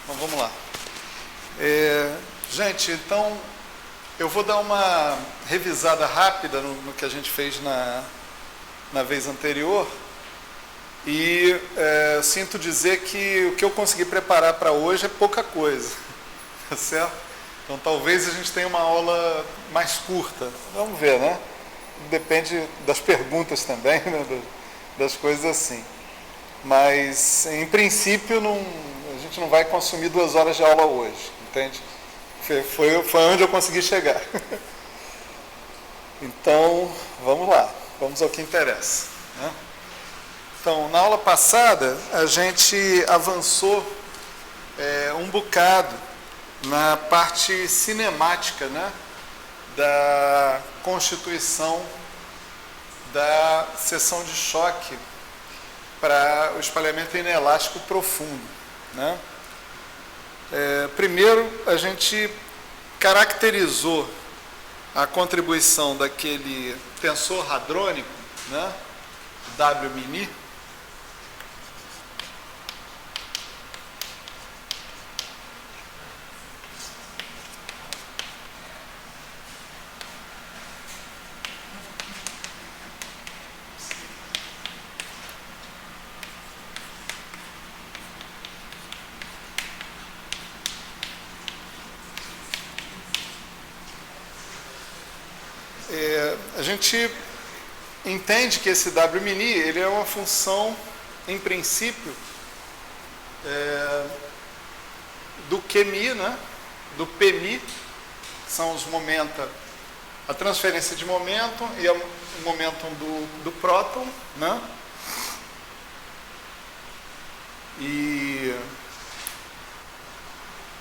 Então vamos lá. Gente, então eu vou dar uma revisada rápida no que a gente fez na vez anterior e sinto dizer que o que eu consegui preparar para hoje é pouca coisa, tá certo? Então talvez a gente tenha uma aula mais curta, vamos ver, né? Depende das perguntas também, né? Das coisas assim. Mas, em princípio, a gente não vai consumir 2 horas de aula hoje, entende? Foi onde eu consegui chegar. Então, vamos lá, vamos ao que interessa, né? Então, na aula passada, a gente avançou um bocado na parte cinemática, né, da constituição da seção de choque para o espalhamento inelástico profundo, né? Primeiro, a gente caracterizou a contribuição daquele tensor hadrônico, né, W-mini, a gente entende que esse W-mini ele é uma função, em princípio, do QMI, né, do PMI, que são os momenta, a transferência de momento e o momentum do próton, né? E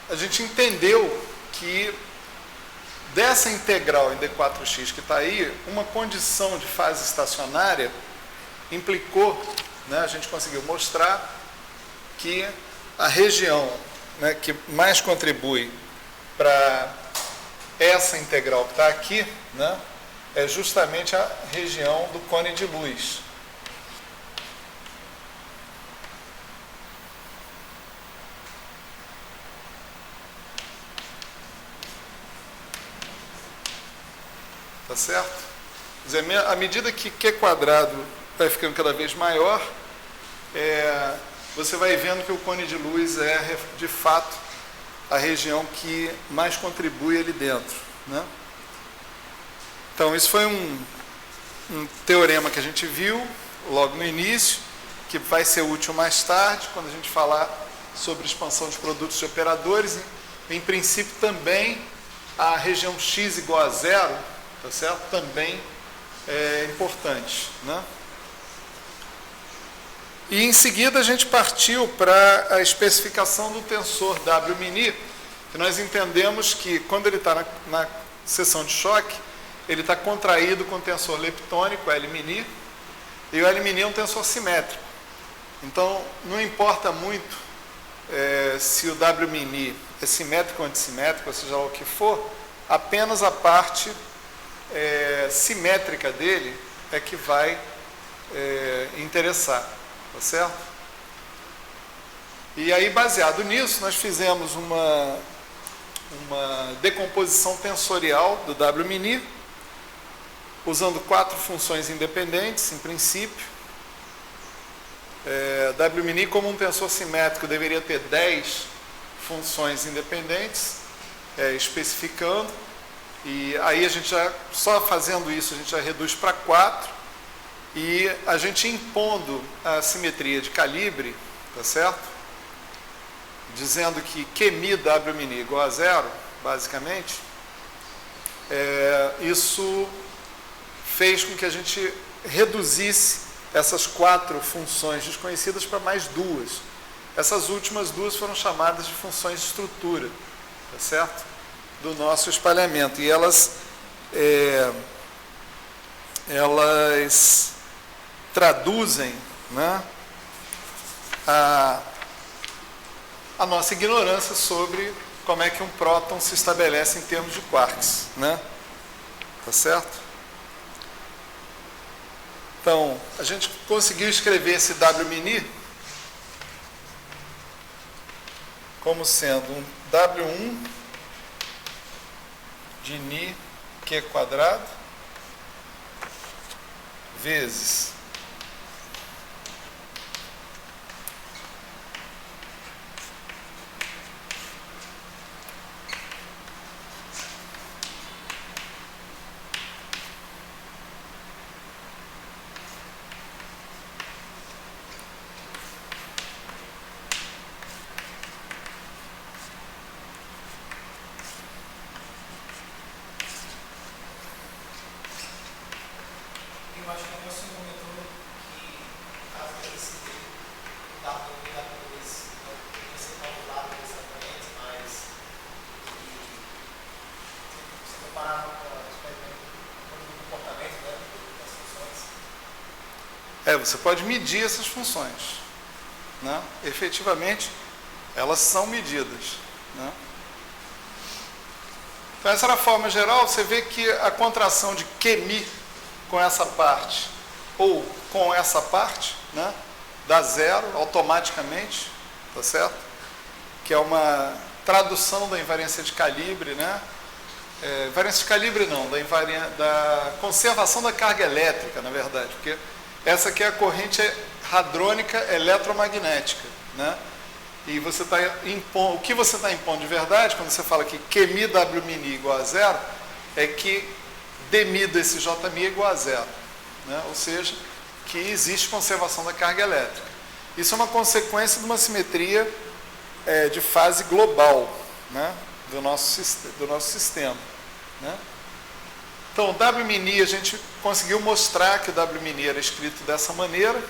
a gente entendeu que dessa integral em d4x que está aí, uma condição de fase estacionária implicou, né, a gente conseguiu mostrar que a região, né, que mais contribui para essa integral que está aqui, né, é justamente a região do cone de luz. Tá certo? Quer dizer, à medida que Q quadrado vai ficando cada vez maior, você vai vendo que o cone de luz é, de fato, a região que mais contribui ali dentro, né? Então, isso foi um teorema que a gente viu logo no início, que vai ser útil mais tarde, quando a gente falar sobre expansão de produtos de operadores. Em princípio, também a região x igual a zero, tá certo? Também é importante, né? E em seguida a gente partiu para a especificação do tensor W-mini, que nós entendemos que quando ele está na seção de choque, ele está contraído com o tensor leptônico, L-mini, e o L-mini é um tensor simétrico. Então, não importa muito se o W-mini é simétrico ou antissimétrico, ou seja lá o que for, apenas a parte simétrica dele é que vai interessar, tá certo? E aí, baseado nisso, nós fizemos uma decomposição tensorial do W-mini, usando 4 funções independentes, em princípio. W-mini, como um tensor simétrico, deveria ter 10 funções independentes, especificando. E aí a gente já, só fazendo isso, a gente já reduz para 4, e a gente impondo a simetria de calibre, tá certo? Dizendo que QMI W-mini igual a zero, basicamente, isso fez com que a gente reduzisse essas 4 funções desconhecidas para mais 2. Essas últimas 2 foram chamadas de funções de estrutura, tá certo? Do nosso espalhamento, e elas traduzem, né, a nossa ignorância sobre como é que um próton se estabelece em termos de quarks, né? Tá certo? Então, a gente conseguiu escrever esse W-mini como sendo um W1 de ni Q quadrado vezes eu acho que você comentou que caso desse W1 e W2 não tenha sido calculado exatamente, mas que se comparar com o experimento do comportamento, né, das funções. você pode medir essas funções, né? Efetivamente, elas são medidas, né? Então, essa era a forma geral. Você vê que a contração de QMi com essa parte ou com essa parte, né, dá zero automaticamente, tá certo? Que é uma tradução da invariância de calibre, né? Invariância de calibre não, da conservação da carga elétrica, na verdade, porque essa aqui é a corrente hadrônica eletromagnética, né? E você está impondo, o que você está impondo de verdade, quando você fala que QMi Wmi igual a zero, é que Dmi desse Jmi é igual a zero, né? Ou seja, que existe conservação da carga elétrica. Isso é uma consequência de uma simetria de fase global, né, do nosso sistema, né? Então, o Wmin a gente conseguiu mostrar que o Wmin era escrito dessa maneira,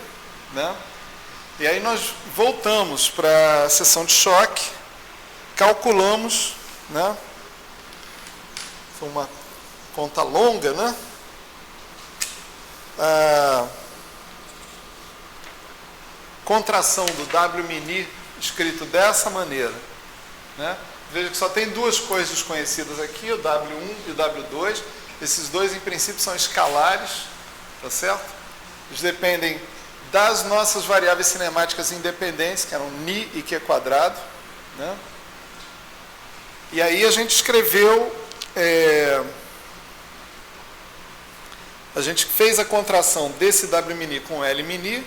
né? E aí nós voltamos para a seção de choque, calculamos, né? Foi uma conta longa, né? A contração do Wmin escrito dessa maneira, né? Veja que só tem duas coisas desconhecidas aqui, o W1 e o W2. Esses dois, em princípio, são escalares, tá certo? Eles dependem das nossas variáveis cinemáticas independentes, que eram ni e q quadrado, né? E aí a gente escreveu, a gente fez a contração desse Wmin com Lmin,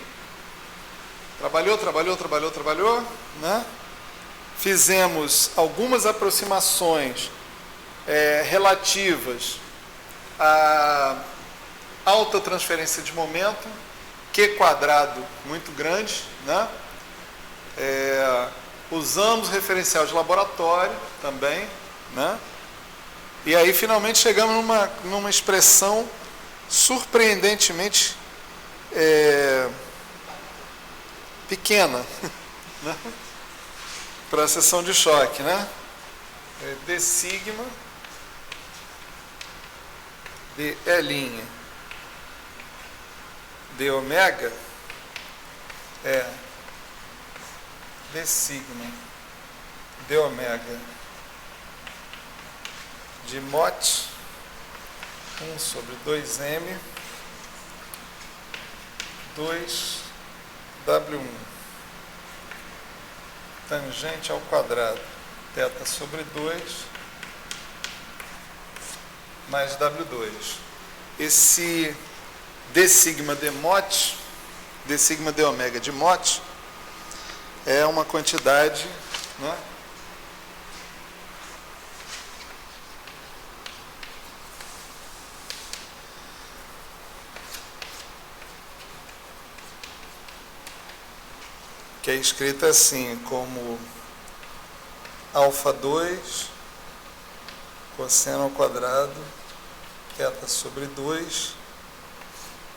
trabalhou, né? Fizemos algumas aproximações relativas à alta transferência de momento, Q quadrado muito grande, né? Usamos referencial de laboratório também, né? E aí finalmente chegamos numa expressão surpreendentemente pequena, né, para a seção de choque, né? D sigma de E', de ômega é D sigma de ômega de mot 1 sobre 2m 2W1 tangente ao quadrado θ sobre 2 mais W2. Esse D sigma de mot, D sigma de ômega de mot, é uma quantidade, né, que é escrita assim, como alfa 2 cosseno ao quadrado θ sobre 2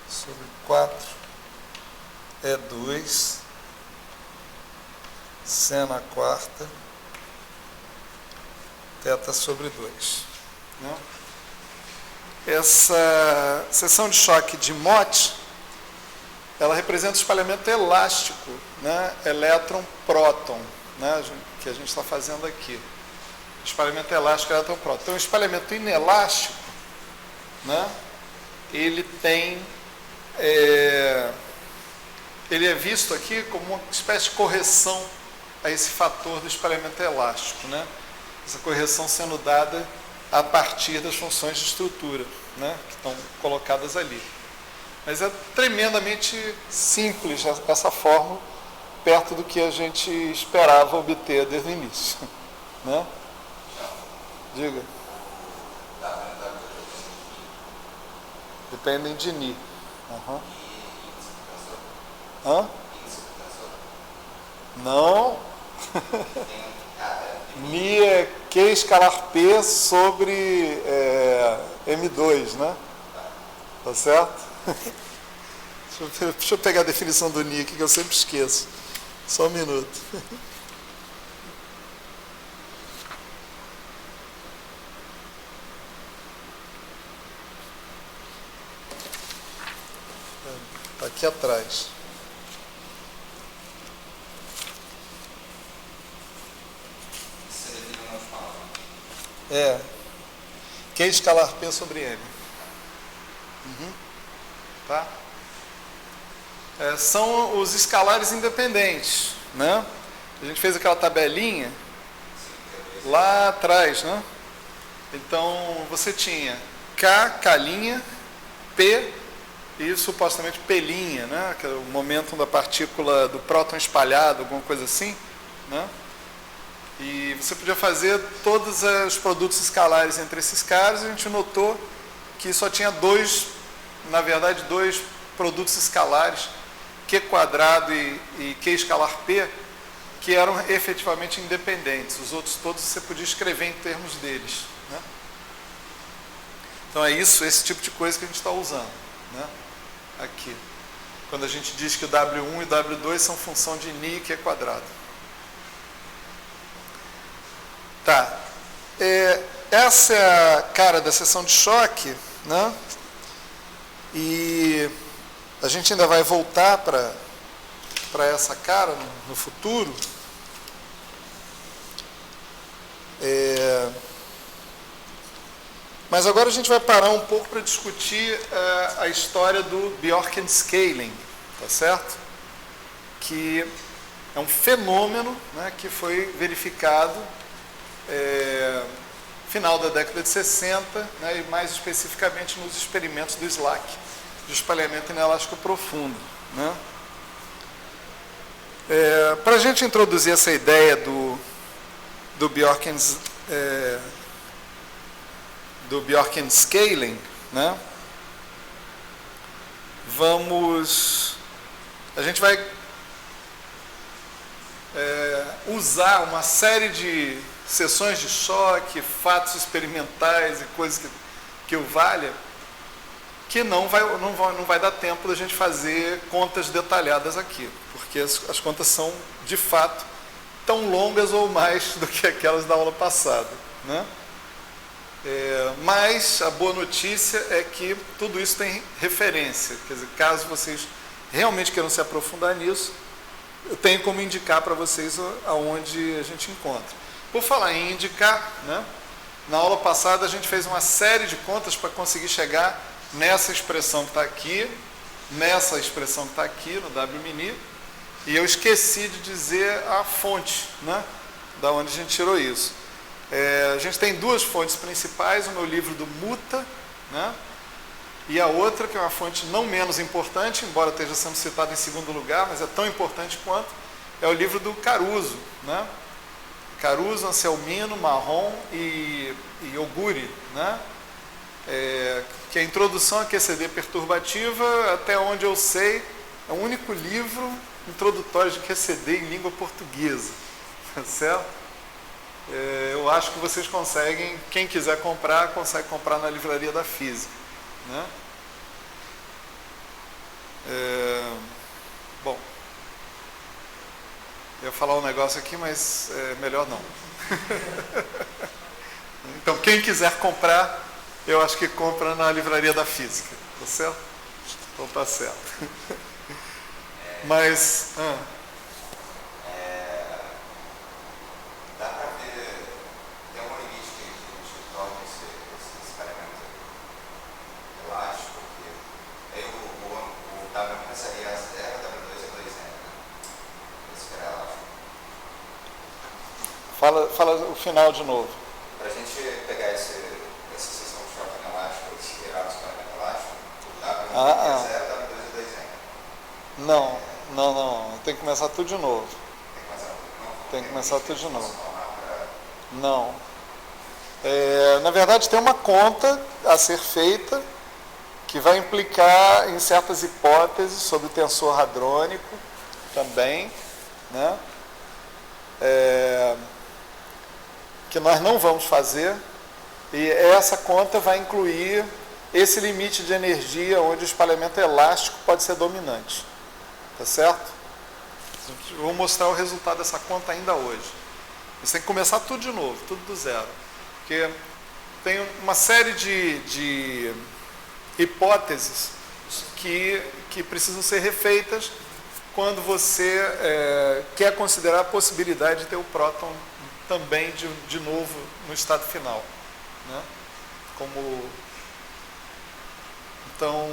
sobre 4 é 2 seno à quarta θ sobre 2, né? Essa seção de choque de Mott, ela representa o espalhamento elástico, né, elétron-próton, né, que a gente está fazendo aqui. Espalhamento elástico, elétron-próton. Então, o espalhamento inelástico, né, ele tem, ele é visto aqui como uma espécie de correção a esse fator do espalhamento elástico, né? Essa correção sendo dada a partir das funções de estrutura, né? Que estão colocadas ali. Mas é tremendamente simples essa fórmula, perto do que a gente esperava obter desde o início, né? Diga. Dependem de Ni. Uhum. Hã? Não. Ni é Q escalar P sobre M2, né? Tá certo? Deixa eu pegar a definição do Ni aqui, que eu sempre esqueço. Só um minuto. Está aqui atrás. Q escalar P sobre M. Uhum. Tá? São os escalares independentes, né? A gente fez aquela tabelinha lá atrás, né? Então, você tinha K', P e supostamente P', né? Que é o momento da partícula do próton espalhado, alguma coisa assim, né? E você podia fazer todos os produtos escalares entre esses caras, e a gente notou que só tinha dois produtos escalares, Q² e Q escalar P, que eram efetivamente independentes. Os outros todos você podia escrever em termos deles, né? Então é esse tipo de coisa que a gente está usando, né? Aqui. Quando a gente diz que o W1 e o W2 são função de Ni e Q². Tá. Essa é a cara da seção de choque, né? E a gente ainda vai voltar para essa cara no futuro. Mas agora a gente vai parar um pouco para discutir a história do Bjorken scaling, tá certo? Que é um fenômeno, né, que foi verificado final da década de 60, né, e mais especificamente nos experimentos do SLAC, de espalhamento inelástico profundo, né? Para a gente introduzir essa ideia do Bjorken scaling, né? A gente vai usar uma série de sessões de choque, fatos experimentais e coisas que o valha, que não vai dar tempo da gente fazer contas detalhadas aqui, porque as contas são, de fato, tão longas ou mais do que aquelas da aula passada, né? Mas a boa notícia é que tudo isso tem referência, quer dizer, caso vocês realmente queiram se aprofundar nisso, eu tenho como indicar para vocês aonde a gente encontra. Por falar em indicar, né, na aula passada a gente fez uma série de contas para conseguir chegar nessa expressão que está aqui, nessa expressão que está aqui no W-mini, e eu esqueci de dizer a fonte, né, da onde a gente tirou isso. A gente tem duas fontes principais, o meu livro do Muta, né, e a outra, que é uma fonte não menos importante, embora esteja sendo citada em segundo lugar, mas é tão importante quanto, é o livro do Caruso, né? Caruso, Anselmino, Marrom e Oguri, né? Que é a introdução à QCD perturbativa, até onde eu sei, é o único livro introdutório de QCD em língua portuguesa, tá certo? Eu acho que vocês conseguem, quem quiser comprar, consegue comprar na livraria da física, né? Bom, eu ia falar um negócio aqui, mas melhor não. Então, quem quiser comprar, eu acho que compra na livraria da física, tá certo? Então tá certo. Mas... dá para ver, tem algum limite que a gente torna esse experimento elástico, porque aí o W começaria a 0, W2 é 2N, né? Esse que era elástico. Fala o final de novo. Para a gente pegar essa seção de choque inelástico, esse gerar do espalhamento elástico, W1 é 0, W2 é 2N. Não. Tem que começar tudo de novo. Tem que começar tudo de novo. Não. Na verdade, tem uma conta a ser feita que vai implicar em certas hipóteses sobre o tensor hadrônico também, né? Que nós não vamos fazer, e essa conta vai incluir esse limite de energia onde o espalhamento elástico pode ser dominante. Tá certo? Eu vou mostrar o resultado dessa conta ainda hoje. Você tem que começar tudo de novo, tudo do zero. Porque tem uma série de hipóteses que precisam ser refeitas quando você quer considerar a possibilidade de ter o próton também de novo no estado final, né? Então,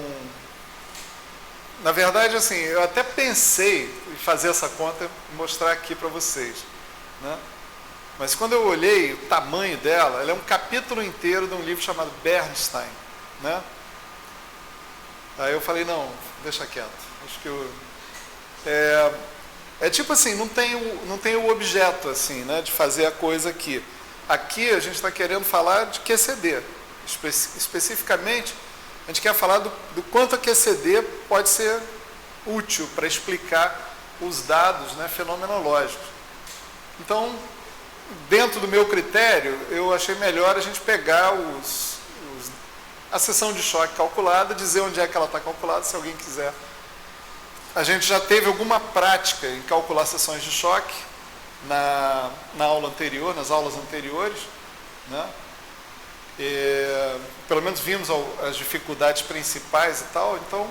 na verdade, assim, eu até pensei em fazer essa conta e mostrar aqui para vocês, né? Mas quando eu olhei o tamanho dela, ela é um capítulo inteiro de um livro chamado Bernstein, né? Aí eu falei, não, deixa quieto. Acho que é tipo assim, não tem o objeto assim, né, de fazer a coisa aqui. Aqui a gente está querendo falar de QCD. Especificamente, a gente quer falar do quanto a QCD pode ser útil para explicar os dados, né, fenomenológicos. Então, dentro do meu critério, eu achei melhor a gente pegar a seção de choque calculada, dizer onde é que ela está calculada, se alguém quiser. A gente já teve alguma prática em calcular seções de choque na aula anterior, nas aulas anteriores, né? Pelo menos vimos as dificuldades principais e tal. Então,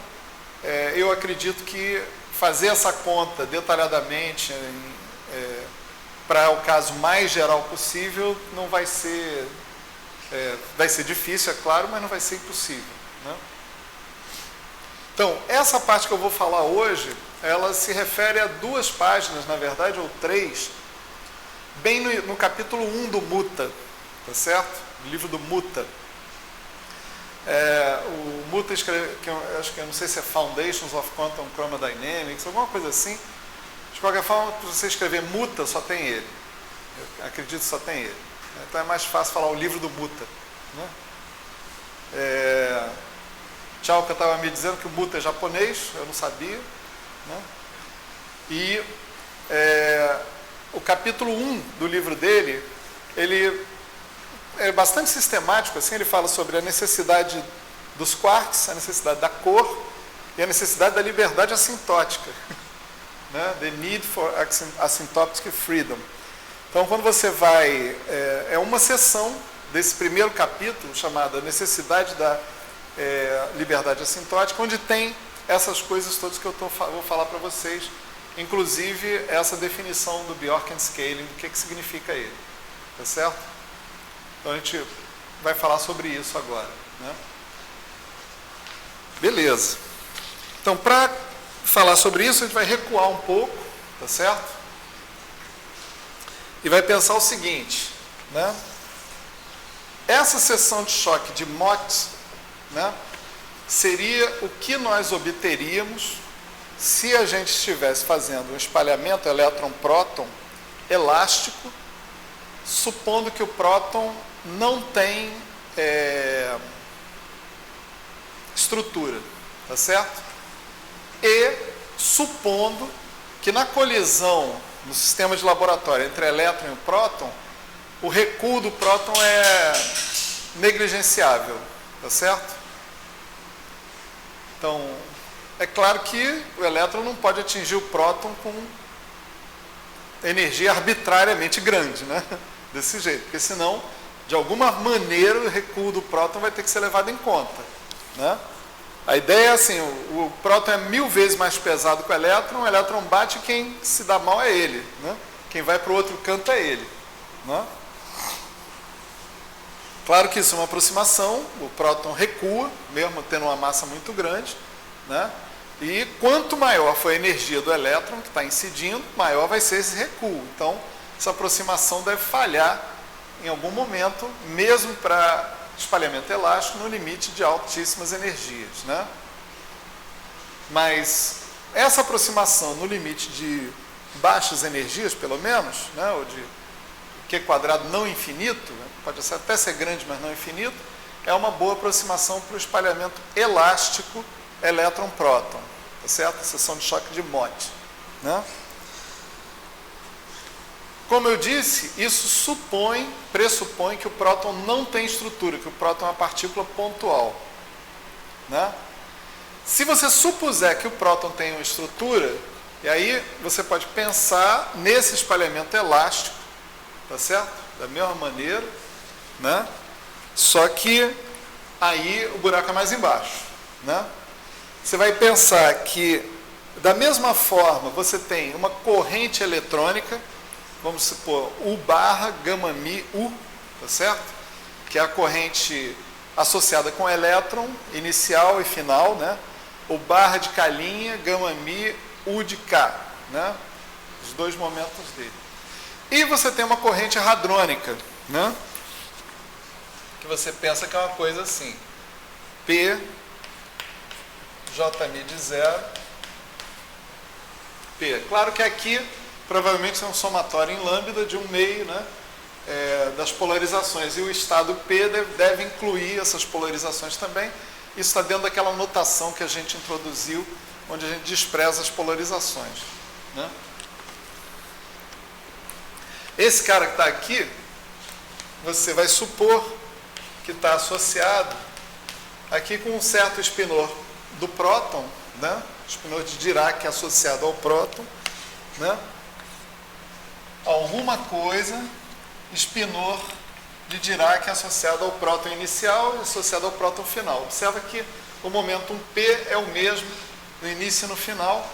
eu acredito que fazer essa conta detalhadamente para o caso mais geral possível não vai ser... vai ser difícil, é claro, mas não vai ser impossível, né? Então, essa parte que eu vou falar hoje, ela se refere a 2 páginas, na verdade, ou 3, bem no capítulo 1 do Mutta, tá certo? O livro do Mutta. O Mutta escreve, acho que eu não sei se é Foundations of Quantum Chromodynamics, alguma coisa assim. De qualquer forma, se você escrever Mutta, só tem ele. Eu acredito que só tem ele. Então é mais fácil falar o livro do Mutta, né? Tchauka estava me dizendo que o Mutta é japonês, eu não sabia, né? E o capítulo 1 do livro dele, ele é bastante sistemático, assim, ele fala sobre a necessidade dos quarks, a necessidade da cor e a necessidade da liberdade assintótica, né? The need for asymptotic freedom. Então, quando você vai... é uma seção desse primeiro capítulo, chamada Necessidade da Liberdade Assintótica, onde tem essas coisas todas que eu vou falar para vocês, inclusive essa definição do Bjorken scaling, do que significa ele. Tá certo? Então, a gente vai falar sobre isso agora, né? Beleza. Então, para falar sobre isso, a gente vai recuar um pouco, tá certo? E vai pensar o seguinte, né? Essa seção de choque de Mott, né, seria o que nós obteríamos se a gente estivesse fazendo um espalhamento elétron-próton elástico, supondo que o próton não tem estrutura, tá certo? E supondo que na colisão no sistema de laboratório entre elétron e o próton, o recuo do próton é negligenciável, tá certo? Então, é claro que o elétron não pode atingir o próton com energia arbitrariamente grande, né? Desse jeito, porque senão, de alguma maneira, o recuo do próton vai ter que ser levado em conta, né? A ideia é assim, o próton é 1000 vezes mais pesado que o elétron bate e quem se dá mal é ele, né? Quem vai para o outro canto é ele, né? Claro que isso é uma aproximação, o próton recua, mesmo tendo uma massa muito grande, né? E quanto maior for a energia do elétron que está incidindo, maior vai ser esse recuo. Então, essa aproximação deve falhar em algum momento, mesmo para espalhamento elástico, no limite de altíssimas energias, né? Mas essa aproximação no limite de baixas energias, pelo menos, né, ou de Q quadrado não infinito, né, pode até ser grande, mas não infinito, é uma boa aproximação para o espalhamento elástico elétron-próton, tá certo? A seção de choque de Mott, né? Como eu disse, isso pressupõe que o próton não tem estrutura, que o próton é uma partícula pontual, né? Se você supuser que o próton tem uma estrutura, e aí você pode pensar nesse espalhamento elástico, tá certo? Da mesma maneira, né? Só que aí o buraco é mais embaixo, né? Você vai pensar que, da mesma forma, você tem uma corrente eletrônica, vamos supor, U barra gama mi U, tá certo? Que é a corrente associada com elétron, inicial e final, né? O barra de K', gama mi, U de K, né? Os dois momentos dele. E você tem uma corrente hadrônica, né? Que você pensa que é uma coisa assim. P, J mi de 0, P. Claro que aqui, provavelmente, é um somatório em lambda de um meio, né? Das polarizações. E o estado P deve incluir essas polarizações também. Isso está dentro daquela notação que a gente introduziu, onde a gente despreza as polarizações, né? Esse cara que está aqui, você vai supor que está associado aqui com um certo espinor do próton, né? Espinor de Dirac associado ao próton, né? Alguma coisa, espinor de Dirac associado ao próton inicial e associado ao próton final. Observa que o momento P é o mesmo no início e no final,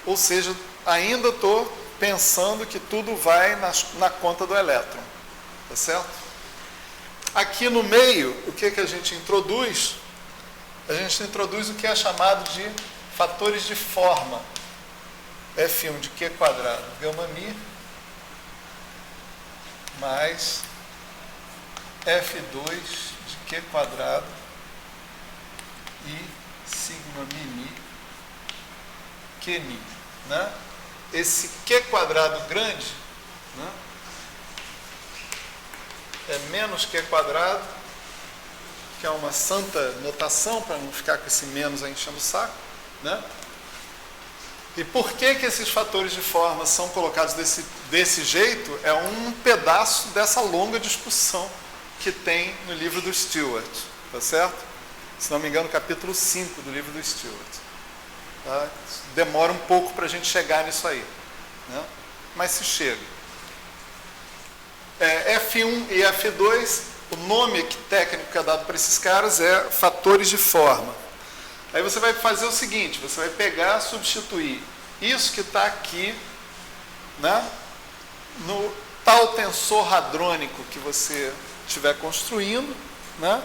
ou seja, ainda estou pensando que tudo vai na conta do elétron, tá certo? Aqui no meio, o que a gente introduz? A gente introduz o que é chamado de fatores de forma. F1 de Q quadrado, gama mi, mais F2 de Q quadrado e sigma mi Q mi, né? Esse Q quadrado grande, né, é menos Q quadrado, que é uma santa notação para não ficar com esse menos aí enchendo o saco, né? E por que esses fatores de forma são colocados desse jeito? É um pedaço dessa longa discussão que tem no livro do Stewart, tá certo? Se não me engano, capítulo 5 do livro do Stewart. Tá? Demora um pouco para a gente chegar nisso aí, né? Mas se chega. F1 e F2, o nome técnico que é dado para esses caras é fatores de forma. Aí você vai fazer o seguinte, você vai pegar, substituir isso que está aqui, né, no tal tensor hadrônico que você estiver construindo, né,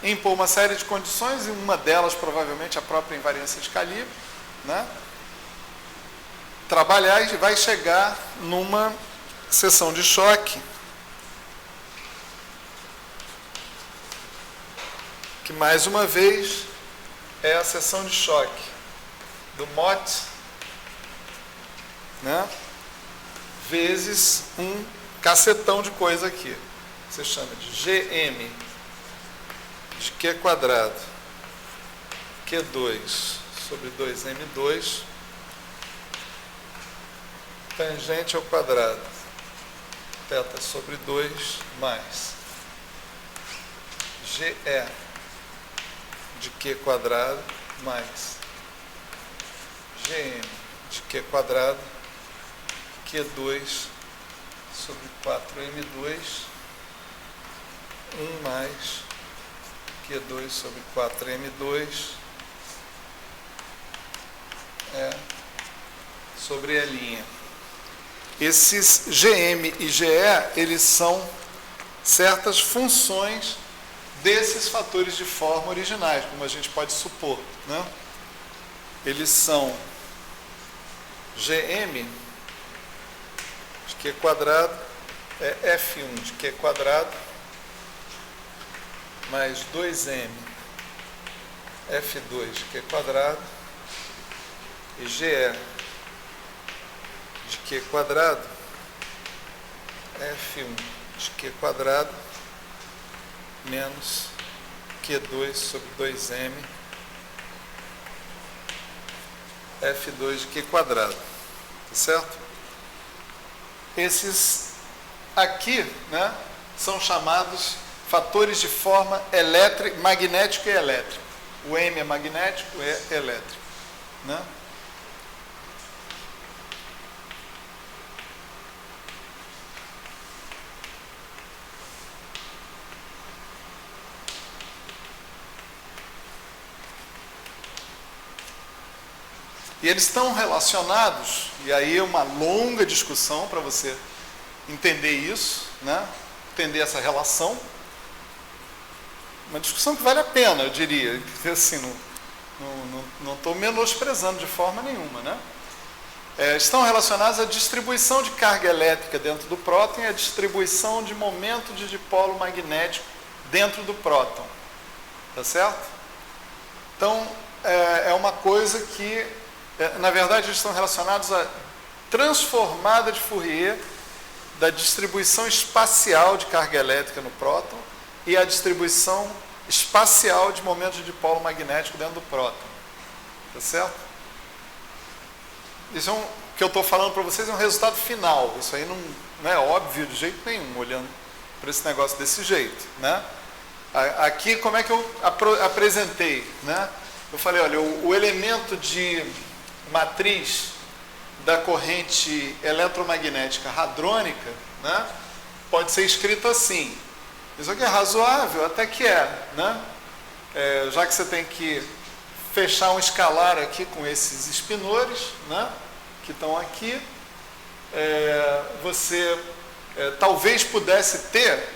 impor uma série de condições, e uma delas provavelmente a própria invariância de calibre, né, trabalhar e vai chegar numa seção de choque que, mais uma vez, é a seção de choque do Mott, né, vezes um cacetão de coisa aqui. Você chama de Gm de Q quadrado Q2 sobre 2m2 tangente ao quadrado θ sobre 2 mais Ge de Q quadrado mais Gm de Q quadrado Q2 sobre 4m2 1 mais Q2 sobre 4m2 sobre E'. Esses Gm e Ge, eles são certas funções desses fatores de forma originais, como a gente pode supor, né? Eles são Gm de Q quadrado é F1 de Q quadrado mais 2M F2 de Q quadrado e GE de Q quadrado F1 de Q quadrado menos Q2 sobre 2M F2 de Q quadrado, tá certo? Esses aqui, né, são chamados fatores de forma elétrica, magnético e elétrico. O M é magnético, o E é elétrico, né? E eles estão relacionados, e aí é uma longa discussão para você entender isso, né? Entender essa relação. Uma discussão que vale a pena, eu diria. Assim, não estou menosprezando de forma nenhuma, né? Estão relacionados à distribuição de carga elétrica dentro do próton e à distribuição de momento de dipolo magnético dentro do próton. Tá certo? Então, é uma coisa que... na verdade, eles estão relacionados à transformada de Fourier da distribuição espacial de carga elétrica no próton e à distribuição espacial de momento de dipolo magnético dentro do próton. Tá certo? Isso que eu estou falando para vocês é um resultado final. Isso aí não é óbvio de jeito nenhum, olhando para esse negócio desse jeito, né? Aqui, como é que eu apresentei, né? Eu falei, olha, o elemento de matriz da corrente eletromagnética hadrônica, né, pode ser escrito assim. Isso aqui é razoável, até que né? Já que você tem que fechar um escalar aqui com esses espinores, né, que estão aqui, você talvez pudesse ter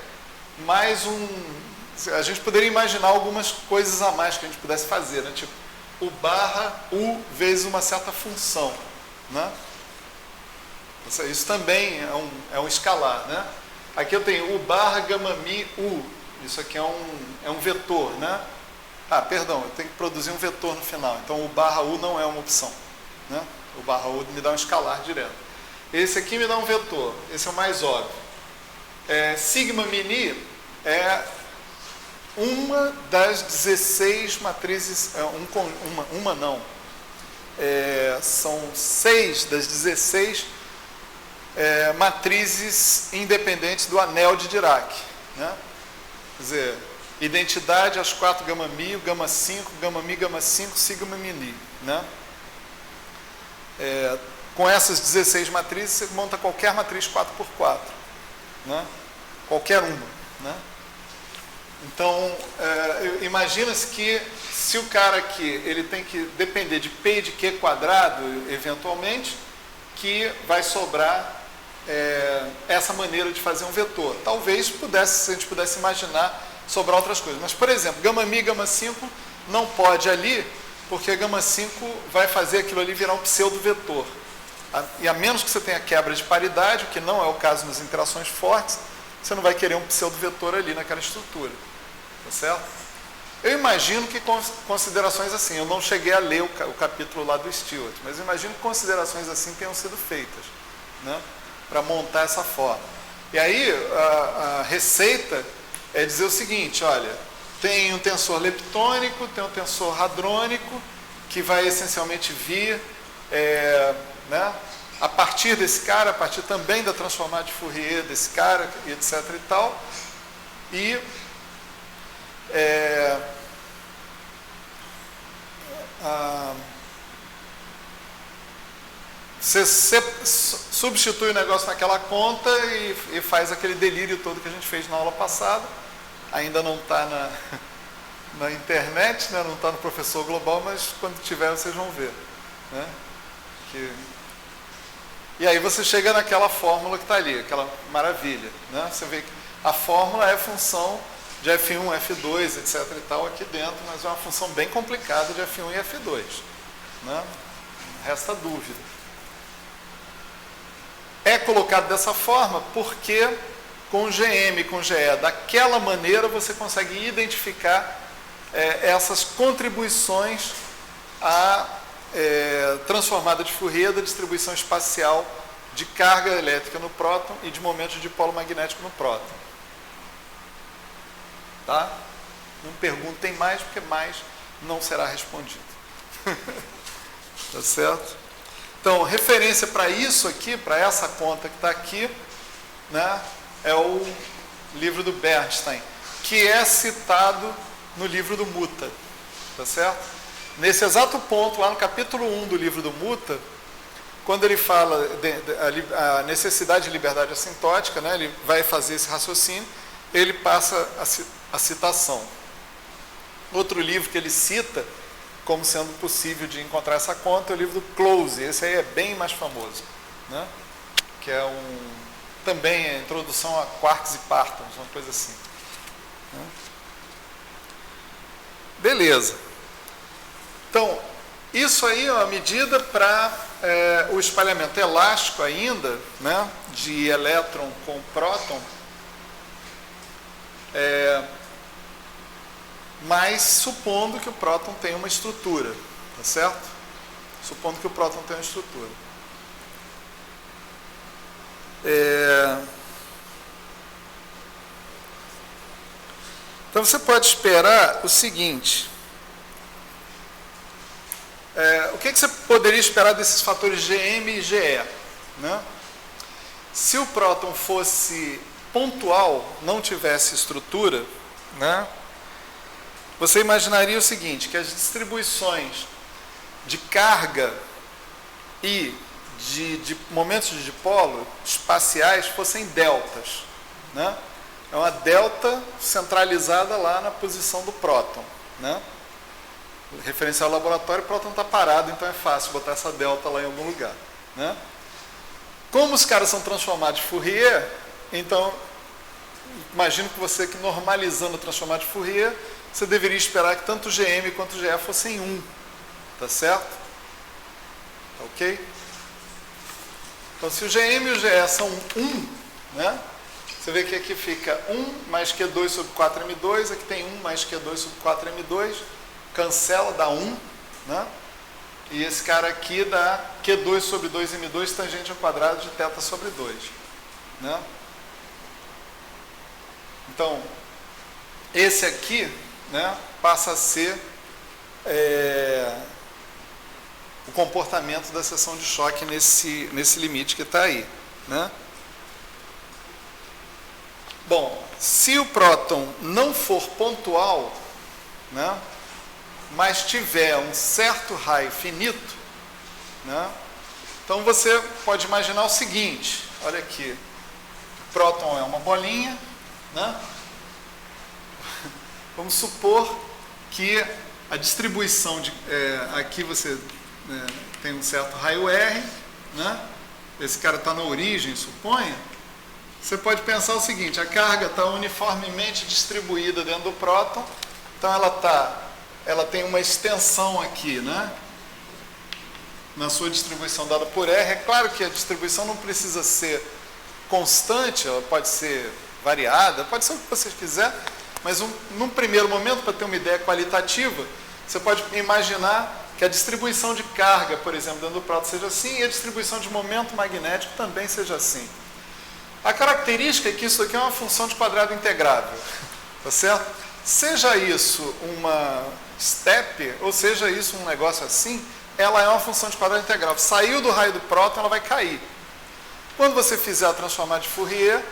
mais a gente poderia imaginar algumas coisas a mais que a gente pudesse fazer, né, tipo U barra U vezes uma certa função, né? Isso também é um escalar, né? Aqui eu tenho U barra gama mi U. Isso aqui é um vetor, né? Perdão, eu tenho que produzir um vetor no final. Então U barra U não é uma opção, né? O barra U me dá um escalar direto. Esse aqui me dá um vetor. Esse é o mais óbvio. Sigma mini é uma das 16 matrizes, são 6 das 16 matrizes independentes do anel de Dirac, né? Quer dizer, identidade às 4 gama mi, gama 5, gama mi, gama 5, sigma mini, né? Com essas 16 matrizes, você monta qualquer matriz 4x4, né? Qualquer uma, né? Então, imagina-se que se o cara aqui ele tem que depender de P de Q quadrado, eventualmente, que vai sobrar essa maneira de fazer um vetor. Talvez se a gente pudesse imaginar sobrar outras coisas. Mas, por exemplo, gama mi, gama 5 não pode ali, porque gama 5 vai fazer aquilo ali virar um pseudo-vetor. E a menos que você tenha quebra de paridade, o que não é o caso nas interações fortes, você não vai querer um pseudo-vetor ali naquela estrutura. Tá certo? Eu imagino que considerações assim, eu não cheguei a ler o capítulo lá do Stewart, mas eu imagino que considerações assim tenham sido feitas, né, para montar essa forma. E aí a receita é dizer o seguinte, olha, tem um tensor leptônico, tem um tensor hadrônico, que vai essencialmente vir né, a partir desse cara, a partir também da transformada de Fourier desse cara, etc. e tal. E você substitui o negócio naquela conta e faz aquele delírio todo que a gente fez na aula passada. Ainda não está na internet, né? Não está no Professor Global, mas quando tiver vocês vão ver, né? E aí você chega naquela fórmula que está ali, aquela maravilha, né? Você vê que a fórmula é função de F1, F2, etc. e tal aqui dentro, mas é uma função bem complicada de F1 e F2, né? Resta dúvida. é colocado dessa forma porque com GM e com GE daquela maneira você consegue identificar essas contribuições à transformada de Fourier da distribuição espacial de carga elétrica no próton e de momento de dipolo magnético no próton. Tá? Não perguntem mais, porque mais não será respondido. Tá certo? Então, referência para isso aqui, para essa conta que está aqui, né, é o livro do Bernstein, que é citado no livro do Muta. Tá certo? Nesse exato ponto, lá no capítulo 1 do livro do Muta, quando ele fala a necessidade de liberdade assintótica, né, ele vai fazer esse raciocínio, ele passa a citação. Outro livro que ele cita como sendo possível de encontrar essa conta é o livro do Close. Esse aí é bem mais famoso, né? Que é também a introdução a quarks e partons, uma coisa assim, né? Beleza. Então, isso aí é uma medida para o espalhamento elástico ainda, né, de elétron com próton, mas supondo que o próton tem uma estrutura, tá certo? Supondo que o próton tem uma estrutura. Então você pode esperar o seguinte: o que você poderia esperar desses fatores GM e GE, né? Se o próton fosse pontual, não tivesse estrutura, né, você imaginaria o seguinte, que as distribuições de carga e de momentos de dipolo espaciais fossem deltas, né? É uma delta centralizada lá na posição do próton, né? Referencial ao laboratório, o próton está parado, então é fácil botar essa delta lá em algum lugar, né? Como os caras são transformados de Fourier, então imagino que você, que normalizando o transformado de Fourier, você deveria esperar que tanto o GM quanto o GE fossem 1, tá certo? Tá ok? Então, se o GM e o GE são 1, né? Você vê que aqui fica 1 mais Q2 sobre 4M2, aqui tem 1 mais Q2 sobre 4M2, cancela, dá 1, né? E esse cara aqui dá Q2 sobre 2M2 tangente ao quadrado de θ sobre 2, né? Então, esse aqui, né, passa a ser o comportamento da seção de choque nesse limite que está aí, né? Bom, se o próton não for pontual, né, mas tiver um certo raio finito, né, então você pode imaginar o seguinte, olha aqui, o próton é uma bolinha, né? Vamos supor que a distribuição aqui você tem um certo raio R, né? Esse cara está na origem, suponha. Você pode pensar o seguinte: a carga está uniformemente distribuída dentro do próton, então ela tem uma extensão aqui, né, na sua distribuição dada por R. É claro que a distribuição não precisa ser constante, ela pode ser variada, pode ser o que você quiser, mas num primeiro momento, para ter uma ideia qualitativa, você pode imaginar que a distribuição de carga, por exemplo, dentro do próton seja assim, e a distribuição de momento magnético também seja assim. A característica é que isso aqui é uma função de quadrado integrável, tá certo? Seja isso uma step, ou seja isso um negócio assim, ela é uma função de quadrado integrável. Saiu do raio do próton, ela vai cair. Quando você fizer a transformada de Fourier,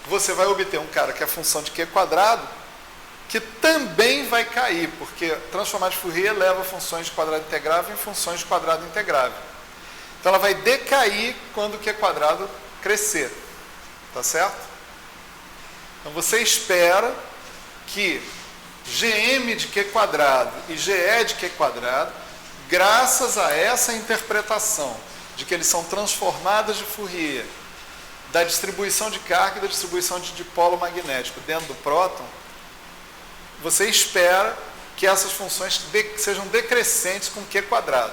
você vai obter um cara que é a função de Q quadrado, que também vai cair, porque transformada de Fourier leva funções de quadrado integrável em funções de quadrado integrável. Então ela vai decair quando o Q quadrado crescer. Tá certo? Então você espera que GM de Q quadrado e GE de Q quadrado, graças a essa interpretação de que eles são transformadas de Fourier da distribuição de carga e da distribuição de dipolo magnético dentro do próton, você espera que essas funções sejam decrescentes com Q quadrado.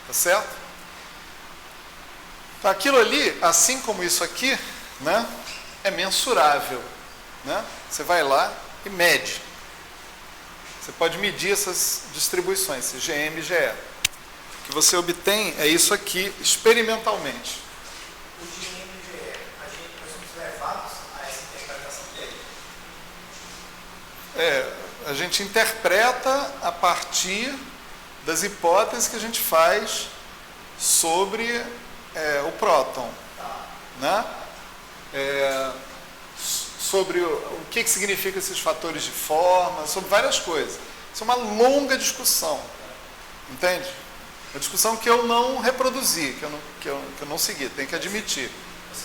Tá certo? Aquilo ali, assim como isso aqui, né, é mensurável. Né? Você vai lá e mede. Você pode medir essas distribuições, esse GM e GE. O que você obtém é isso aqui experimentalmente. O GM e o GE, nós somos levados a essa interpretação dele? A gente interpreta a partir das hipóteses que a gente faz sobre o próton. Né? Sobre o que significam esses fatores de forma, sobre várias coisas. Isso é uma longa discussão, entende? Uma discussão que eu não reproduzi, que eu não segui, tenho que admitir.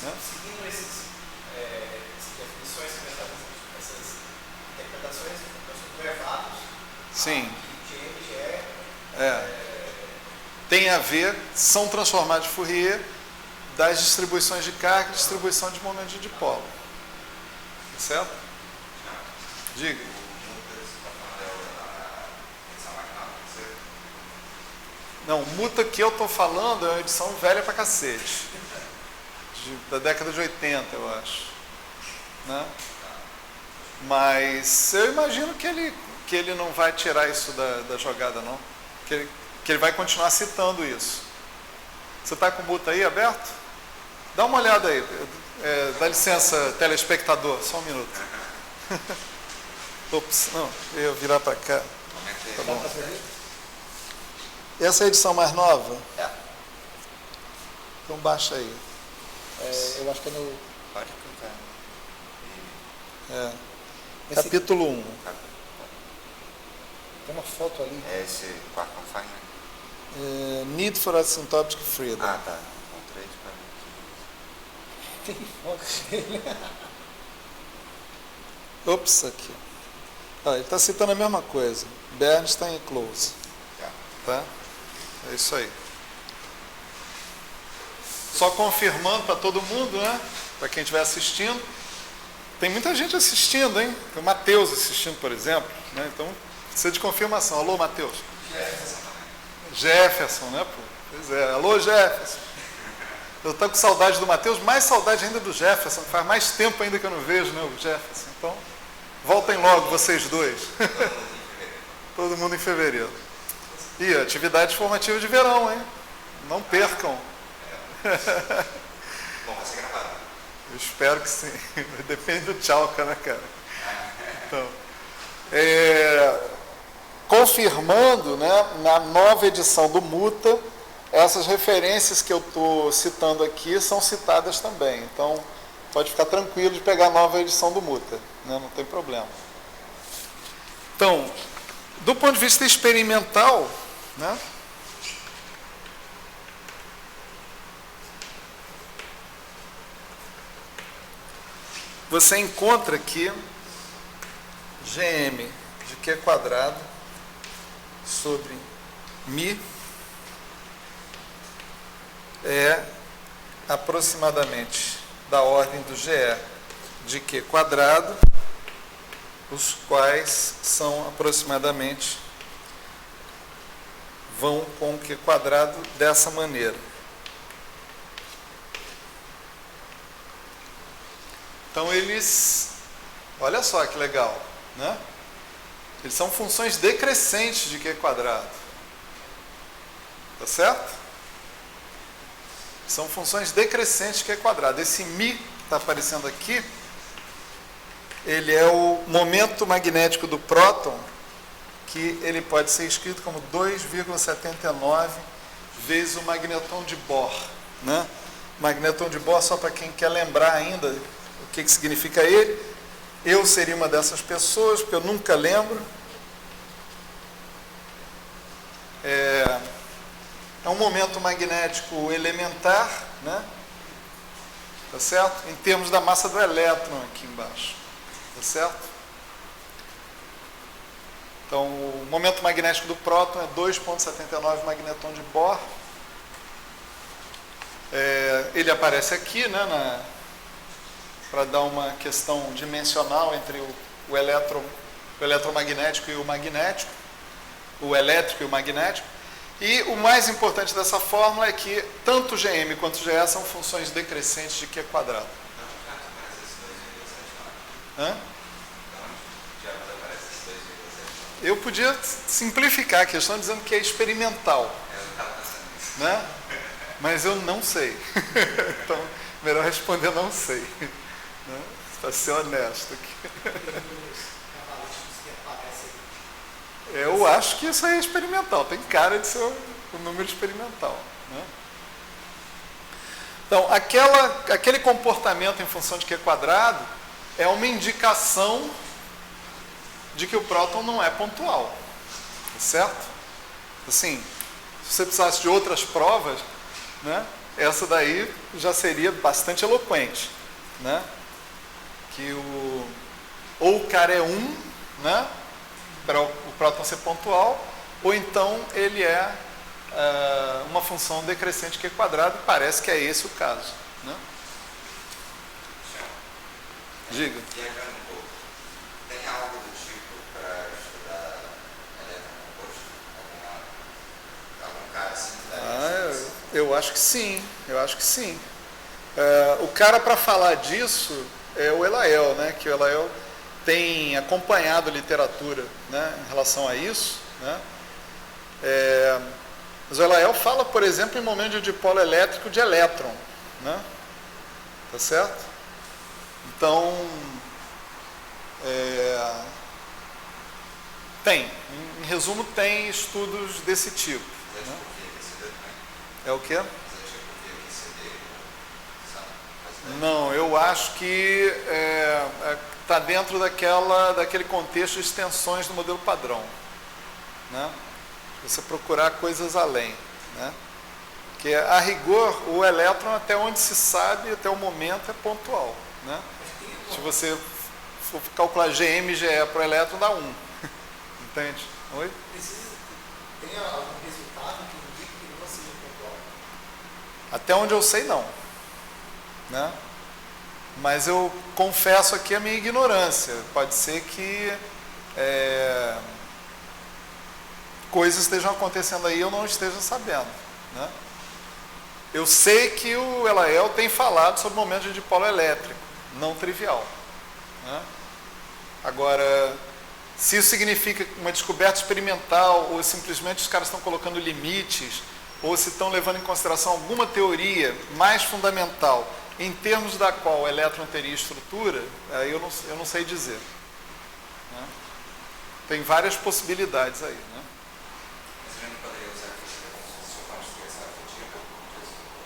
Né? Seguindo essas definições, essas interpretações, nós somos levados Sim. a GM, Tem a ver, são transformados de Fourier das distribuições de carga e distribuição de momento de dipolo. Certo? Diga. Não, muta que eu estou falando é uma edição velha pra cacete. Da década de 80, eu acho. Né? Mas eu imagino que ele não vai tirar isso da jogada, não. Que ele vai continuar citando isso. Você está com o muta aí aberto? Dá uma olhada aí. Dá licença, telespectador, só um minuto. Ops, não, eu ia virar para cá. Tá bom. Essa é a edição mais nova? Então baixa aí. eu acho que é no... Pode clicar. Capítulo 1. Tem uma foto ali. É esse quarto confinamento. Need for Asymptotic Freedom. Ah, tá. Encontrei de Tem foto dele. Ops, aqui. Ele está citando a mesma coisa. Bernstein e Close. Tá? É isso aí. Só confirmando para todo mundo, né? Para quem estiver assistindo. Tem muita gente assistindo, hein? Tem o Matheus assistindo, por exemplo. Né? Então, precisa de confirmação. Alô, Matheus. Jefferson, né? Pô? Pois é. Alô, Jefferson. Eu estou com saudade do Matheus, mais saudade ainda do Jefferson. Faz mais tempo ainda que eu não vejo, né, o Jefferson. Então, voltem logo, vocês dois. Todo mundo em fevereiro. E atividade formativa de verão, hein? Não percam. Bom, vai ser gravado. Eu espero que sim. Depende do Tchalka, né, cara? Então, confirmando, né, na nova edição do Muta, essas referências que eu estou citando aqui são citadas também. Então, pode ficar tranquilo de pegar a nova edição do Muta. Né? Não tem problema. Então, do ponto de vista experimental, né? Você encontra aqui GM de Q quadrado sobre μ é aproximadamente da ordem do GE de Q quadrado, os quais são aproximadamente, vão com Q quadrado dessa maneira. Então eles, olha só que legal, né? Eles são funções decrescentes de Q quadrado. Tá certo? São funções decrescentes de Q quadrado. Esse μ que está aparecendo aqui, ele é o momento magnético do próton, que ele pode ser escrito como 2,79 vezes o magneton de Bohr. Né? Magneton de Bohr, só para quem quer lembrar ainda o que significa ele. Eu seria uma dessas pessoas, porque eu nunca lembro. É um momento magnético elementar, né? Tá certo? Em termos da massa do elétron aqui embaixo. Tá certo? Então, o momento magnético do próton é 2,79 magneton de Bohr. Ele aparece aqui, né, para dar uma questão dimensional entre o eletromagnético e o magnético, o elétrico e o magnético. E o mais importante dessa fórmula é que tanto GM quanto GE são funções decrescentes de Q quadrado. Hã? Eu podia simplificar a questão dizendo que é experimental, né? Mas eu não sei. Então, melhor responder não sei, né? Para ser honesto aqui. Eu acho que isso aí é experimental, tem cara de ser um número experimental, né? Então, aquele comportamento em função de Q quadrado é uma indicação de que o próton não é pontual, certo? Assim, se você precisasse de outras provas, né, essa daí já seria bastante eloquente, né? Que ou o cara é 1, né, para o próton ser pontual, ou então ele é uma função decrescente Q quadrado, e parece que é esse o caso, né? Diga. Viajando um pouco, tem algo do tipo para estudar eletrocomposto? Algum cara assim? Eu acho que sim, eu acho que sim. O cara para falar disso é o Elael, né? Que o Elael tem acompanhado literatura, né, em relação a isso, né? Mas o Elael fala, por exemplo, em momento de dipolo elétrico de elétron, né? Tá certo? Então, em resumo, tem estudos desse tipo, né? É o quê? Não, eu acho que está dentro daquele contexto de extensões do modelo padrão, né? Você procurar coisas além, né? Porque, a rigor, o elétron, até onde se sabe, até o momento, é pontual, né? Se você for calcular GM e GE para o elétron, dá 1. Entende? Oi? Tem algum resultado que indique que não seja pontual? Até onde eu sei, não, né? Mas eu confesso aqui a minha ignorância. Pode ser que coisas estejam acontecendo aí e eu não esteja sabendo, né? Eu sei que o Elael tem falado sobre o momento de dipolo elétrico, não trivial, né? Agora, se isso significa uma descoberta experimental, ou simplesmente os caras estão colocando limites, ou se estão levando em consideração alguma teoria mais fundamental, em termos da qual o elétron teria estrutura, aí eu não sei dizer, né? Tem várias possibilidades aí, né? Mas a gente poderia usar a física como se fosse uma descrição afetiva,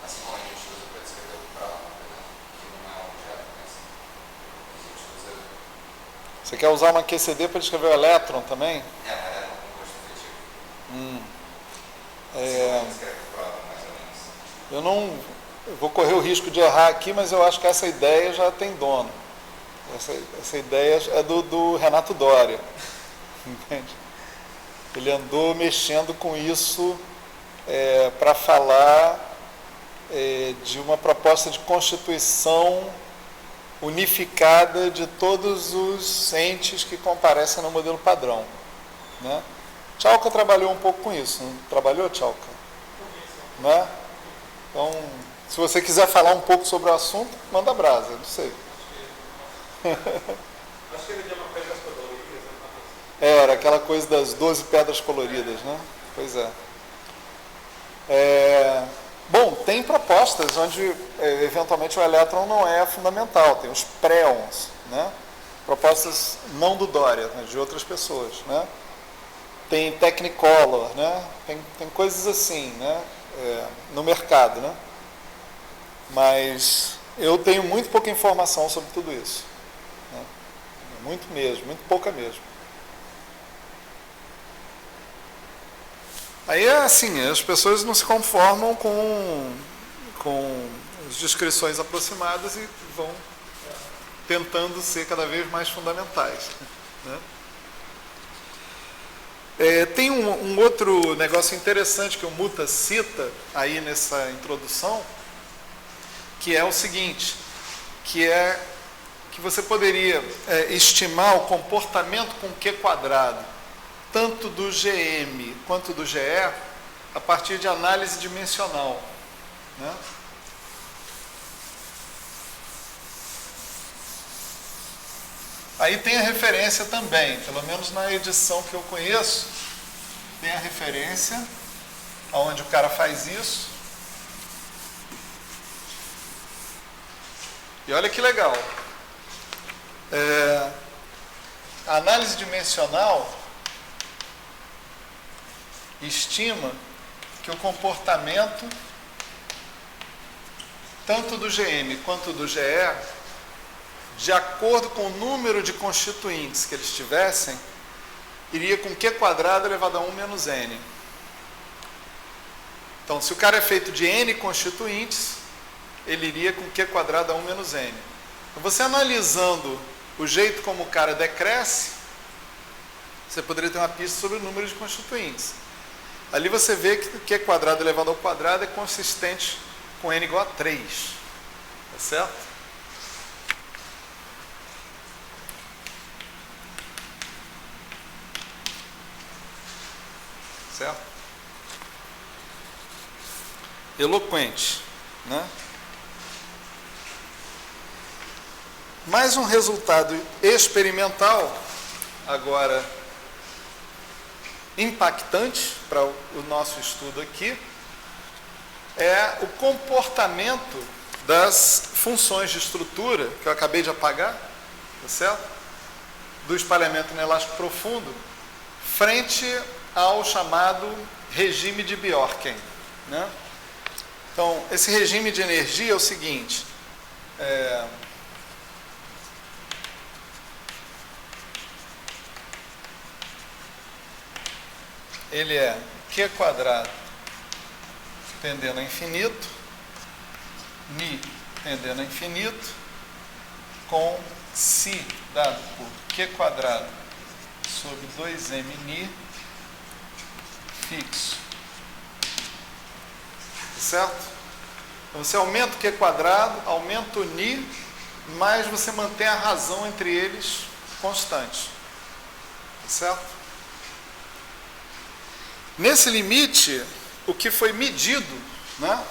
assim como a gente usa para descrever o próton, que não é um objeto, mas a gente usa... Você quer usar uma QCD para descrever o elétron também? um elétron composto afetivo. Assim como a gente descreve o próton, mais ou menos. Eu vou correr o risco de errar aqui, mas eu acho que essa ideia já tem dono. Essa ideia é do Renato Doria, entende? Ele andou mexendo com isso para falar de uma proposta de constituição unificada de todos os entes que comparecem no modelo padrão, né? Tchalka trabalhou um pouco com isso, não trabalhou, Tchalka? Né? Então, se você quiser falar um pouco sobre o assunto, manda brasa, não sei. Acho que ele chama pedras coloridas. Era aquela coisa das 12 pedras coloridas, né? Pois é. Bom, tem propostas onde eventualmente o elétron não é fundamental, tem os préons, né? Propostas não do Doria, mas de outras pessoas, né? Tem Technicolor, né? Tem coisas assim, né? No mercado, né? Mas eu tenho muito pouca informação sobre tudo isso, né? Muito mesmo, muito pouca mesmo. Aí é assim, as pessoas não se conformam com as descrições aproximadas e vão tentando ser cada vez mais fundamentais, né? Tem um outro negócio interessante que o Muta cita aí nessa introdução, que é o seguinte, que você poderia estimar o comportamento com Q quadrado, tanto do GM quanto do GE, a partir de análise dimensional, né? Aí tem a referência também, pelo menos na edição que eu conheço, tem a referência onde o cara faz isso. E olha que legal. A análise dimensional estima que o comportamento tanto do GM quanto do GE, de acordo com o número de constituintes que eles tivessem, iria com Q² elevado a 1 menos N. Então, se o cara é feito de N constituintes, ele iria com Q² a 1 menos N. Então, você analisando o jeito como o cara decresce, você poderia ter uma pista sobre o número de constituintes. Ali você vê que Q² elevado ao quadrado é consistente com N igual a 3. Tá certo? Certo? Eloquente, né? Mais um resultado experimental, agora impactante para o nosso estudo aqui, é o comportamento das funções de estrutura, que eu acabei de apagar, tá certo? Do espalhamento inelástico profundo, frente ao chamado regime de Bjorken, né? Então, esse regime de energia é o seguinte, ele é Q² tendendo a infinito, μ tendendo a infinito, com si dado por Q² sobre 2mν fixo. Certo? Então você aumenta o Q², aumenta o Ni, mas você mantém a razão entre eles constante. Certo? Nesse limite, o que foi medido, né,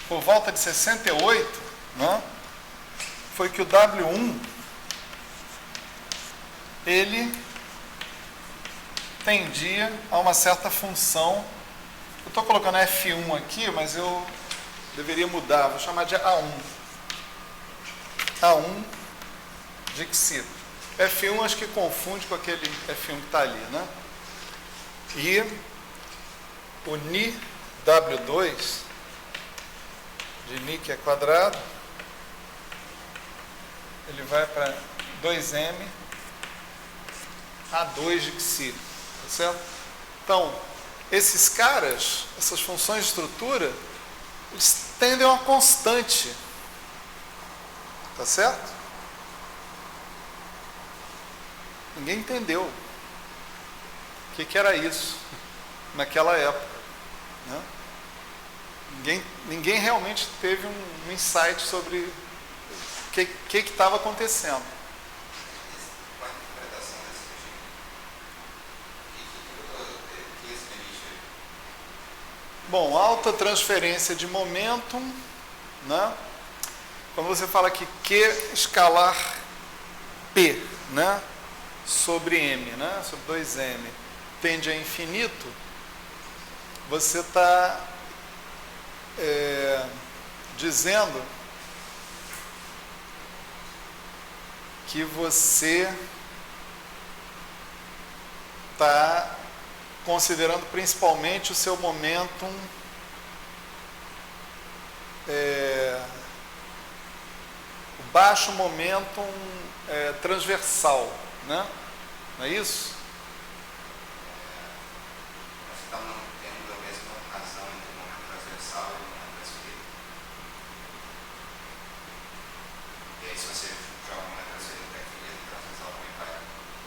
por volta de 68, né, foi que o W1 ele tendia a uma certa função. Eu estou colocando F1 aqui, mas eu deveria mudar, vou chamar de A1. A1 de Xi. F1 acho que confunde com aquele F1 que está ali, né? E o Ni W2, de Ni que é quadrado, ele vai para 2m A2 de Xi. Tá certo? Então, esses caras, essas funções de estrutura, eles tendem a uma constante. Tá certo? Ninguém entendeu o que era isso naquela época, né? Ninguém realmente teve um insight sobre o que estava acontecendo. Qual a interpretação desse regime? Que esse limite? Bom, alta transferência de momento, né? Quando você fala que Q escalar P, né, sobre M, né, sobre 2M, tende a infinito, você está dizendo que você está considerando principalmente o seu momentum o baixo momentum transversal, né? Não é isso? Nós estamos tendo a mesma razão entre o momento transversal e o momento transferido. E aí, se você joga o momento transferido para infinito, o transversal também vai.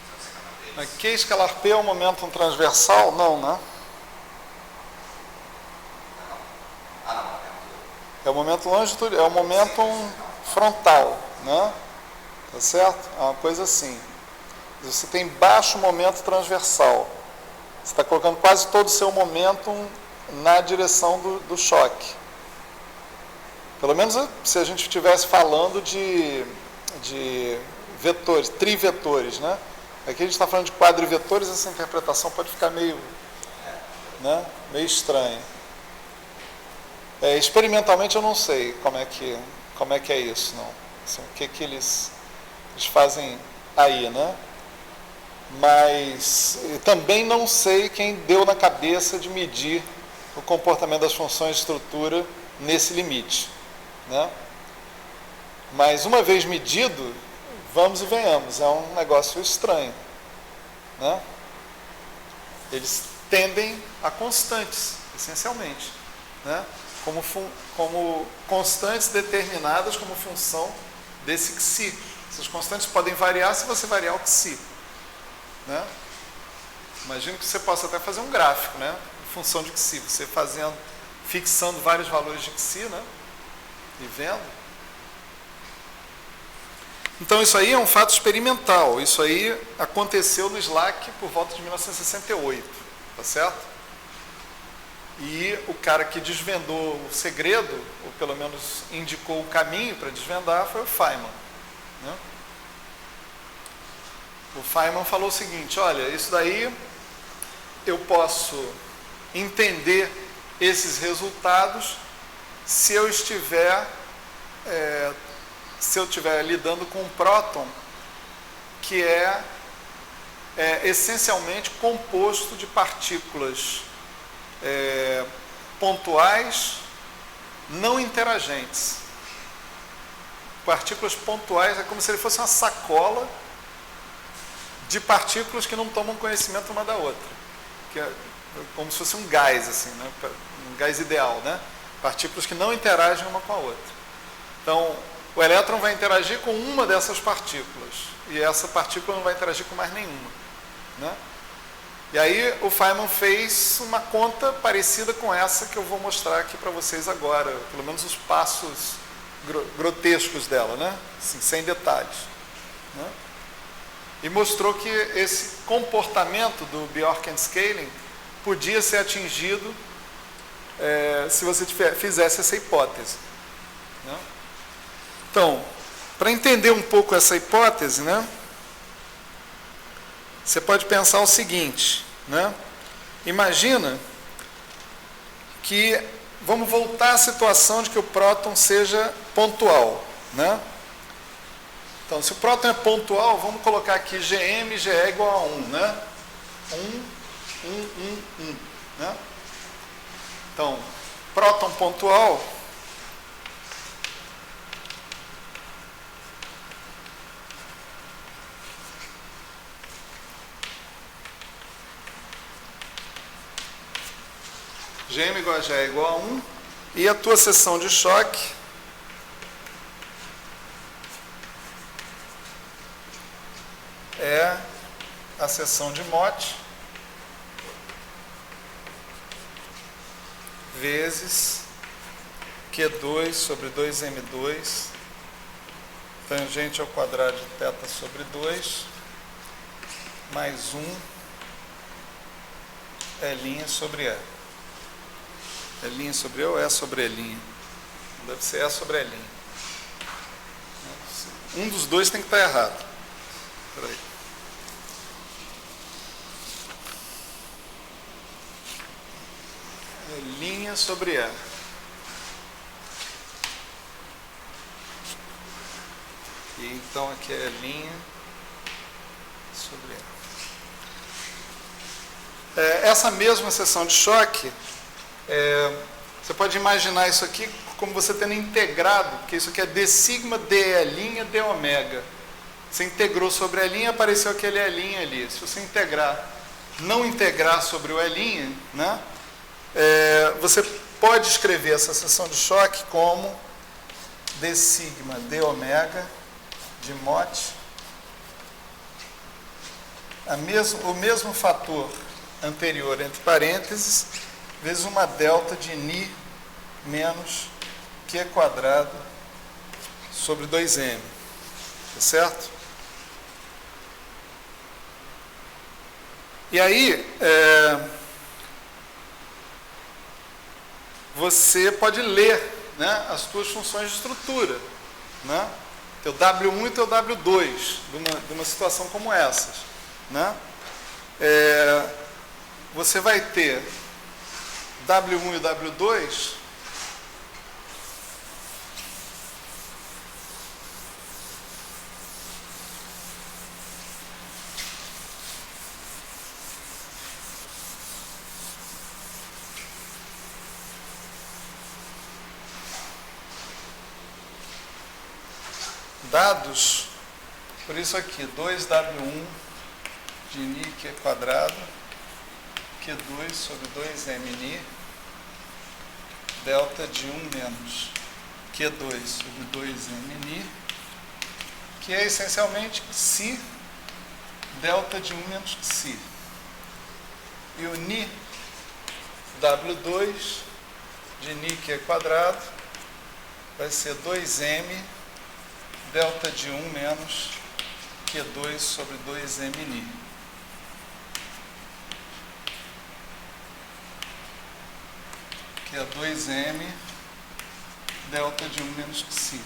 Se você acabar deles. Mas Q escalar P é um momentum transversal? Não, né? Ah, não, É o momento longitudinal, é o momentum frontal, né? Tá certo? É uma coisa assim. Você tem baixo momento transversal. Você está colocando quase todo o seu momento na direção do choque. Pelo menos se a gente estivesse falando de vetores, trivetores, né? Aqui a gente está falando de quadrivetores, essa interpretação pode ficar meio estranha. Experimentalmente eu não sei como é que é isso, não. Assim, o que eles fazem aí, né? Mas também não sei quem deu na cabeça de medir o comportamento das funções de estrutura nesse limite, né? Mas uma vez medido, vamos e venhamos, é um negócio estranho, né? Eles tendem a constantes, essencialmente, né? Como constantes determinadas como função desse xi. Essas constantes podem variar se você variar o xi, né? Imagino que você possa até fazer um gráfico, né? Em função de xi, você fixando vários valores de xi, né? E vendo. Então isso aí é um fato experimental. Isso aí aconteceu no SLAC por volta de 1968, tá certo? E o cara que desvendou o segredo, ou pelo menos indicou o caminho para desvendar, foi o Feynman, né? O Feynman falou o seguinte: olha, isso daí eu posso entender esses resultados se eu estiver lidando com um próton que é essencialmente composto de partículas pontuais não interagentes. Partículas pontuais é como se ele fosse uma sacola de partículas que não tomam conhecimento uma da outra, que é como se fosse um gás, assim, né? Um gás ideal, né? Partículas que não interagem uma com a outra. Então, o elétron vai interagir com uma dessas partículas e essa partícula não vai interagir com mais nenhuma, né? E aí o Feynman fez uma conta parecida com essa que eu vou mostrar aqui para vocês agora, pelo menos os passos grotescos dela, né? Assim, sem detalhes, né? E mostrou que esse comportamento do Bjorken scaling podia ser atingido se você fizesse essa hipótese, né? Então, para entender um pouco essa hipótese, né, você pode pensar o seguinte, né? Imagina que vamos voltar à situação de que o próton seja pontual, né? Então, se o próton é pontual, vamos colocar aqui Gm e Ge igual a 1, né? 1, né? Então, próton pontual Gm igual a Ge igual a 1, e a tua seção de choque é a seção de Mott vezes Q2 sobre 2m2 tangente ao quadrado de θ sobre 2 mais 1 L' sobre E. L' sobre E ou E sobre L'? Deve ser E sobre L'. Um dos dois tem que estar errado. Espera aí. Linha sobre E. E então aqui é linha sobre E. Essa mesma seção de choque, você pode imaginar isso aqui como você tendo integrado, porque isso aqui é d sigma, d E', d ômega. Você integrou sobre E', apareceu aquele E' ali. Se você não integrar sobre o E', né? Você pode escrever essa seção de choque como d sigma d ômega de Mott, o mesmo fator anterior entre parênteses, vezes uma delta de Ni menos Q quadrado sobre 2m, tá certo? E aí, você pode ler, né, as suas funções de estrutura, né? Teu W1 e teu W2, de uma situação como essas, né? Você vai ter W1 e W2 dados por isso aqui, 2W1 de Ni Q quadrado, Q2 sobre 2mni, delta de 1 menos Q2 sobre 2mni, que é essencialmente Ψ delta de 1 menos Ψ. E o Ni W2 de Ni Q quadrado vai ser 2m delta de 1 menos Q2 sobre 2mni. Que é 2m delta de 1 menos Ψ.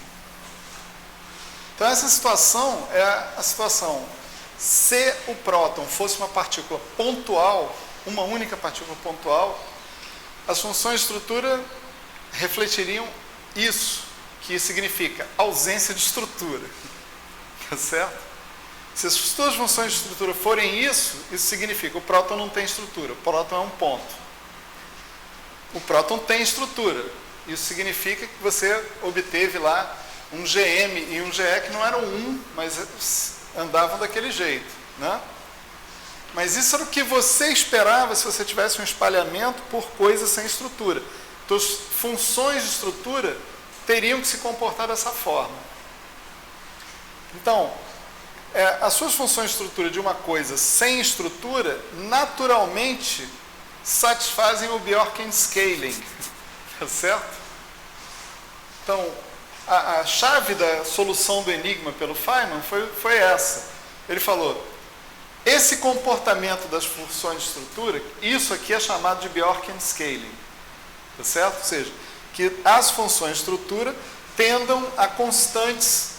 Então essa situação é a situação. Se o próton fosse uma partícula pontual, uma única partícula pontual, as funções de estrutura refletiriam isso, que significa ausência de estrutura. Tá certo? Se as suas funções de estrutura forem isso significa o próton não tem estrutura, o próton é um ponto. O próton tem estrutura. Isso significa que você obteve lá um GM e um GE que não eram mas andavam daquele jeito, né? Mas isso era o que você esperava se você tivesse um espalhamento por coisas sem estrutura. Então, as funções de estrutura teriam que se comportar dessa forma. Então, as suas funções de estrutura de uma coisa sem estrutura, naturalmente, satisfazem o Bjorken scaling. Tá certo? Então, a chave da solução do enigma pelo Feynman foi essa. Ele falou, esse comportamento das funções de estrutura, isso aqui é chamado de Bjorken scaling. Tá certo? Ou seja, que as funções de estrutura tendam a constantes,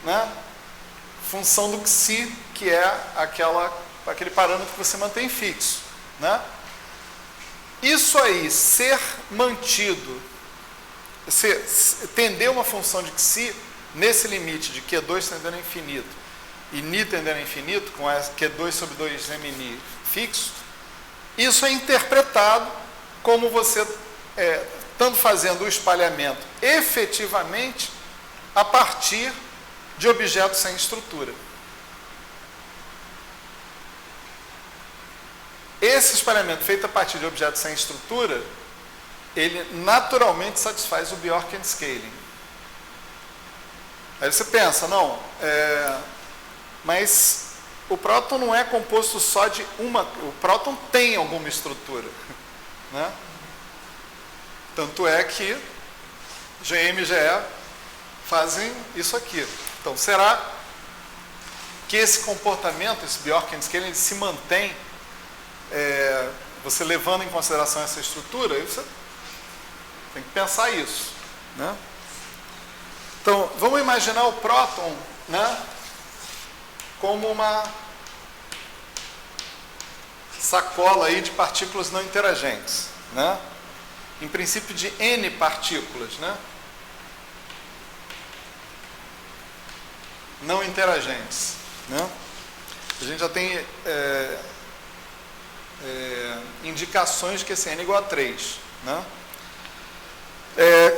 né? Função do Xi, que é aquele parâmetro que você mantém fixo, né? Isso aí, ser mantido, tender uma função de Xi nesse limite de Q2 tendendo a infinito e Ni tendendo a infinito, com Q2 sobre 2mni fixo, isso é interpretado como você estando fazendo o espalhamento efetivamente a partir de objetos sem estrutura. Esse espalhamento feito a partir de objetos sem estrutura, ele naturalmente satisfaz o Bjorken scaling. Aí você pensa, não, mas o próton não é composto só de o próton tem alguma estrutura, né? Tanto é que GM e GE fazem isso aqui. Então, será que esse comportamento, esse Bjorken scaling, ele se mantém, você levando em consideração essa estrutura? Aí você tem que pensar isso, né? Então, vamos imaginar o próton, né, como uma sacola aí de partículas não interagentes, né? Em princípio de N partículas, né? Não interagentes, né? A gente já tem indicações de que esse N é igual a 3, né?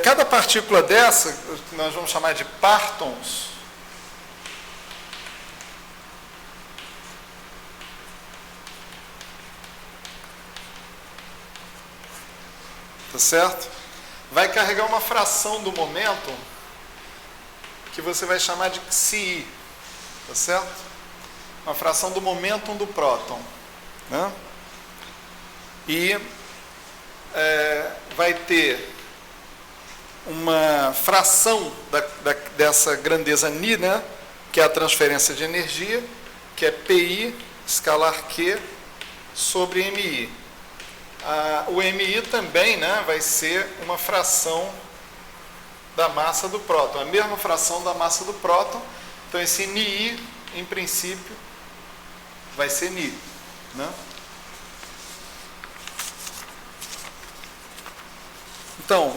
Cada partícula dessa, que nós vamos chamar de partons, tá certo? Vai carregar uma fração do momento que você vai chamar de Xi, tá certo? Uma fração do momentum do próton, né? E vai ter uma fração dessa grandeza Ni, né? Que é a transferência de energia, que é Pi escalar Q sobre MI. O MI também, né, vai ser uma fração da massa do próton, a mesma fração da massa do próton. Então esse Ni, em princípio, vai ser Ni, né? Então,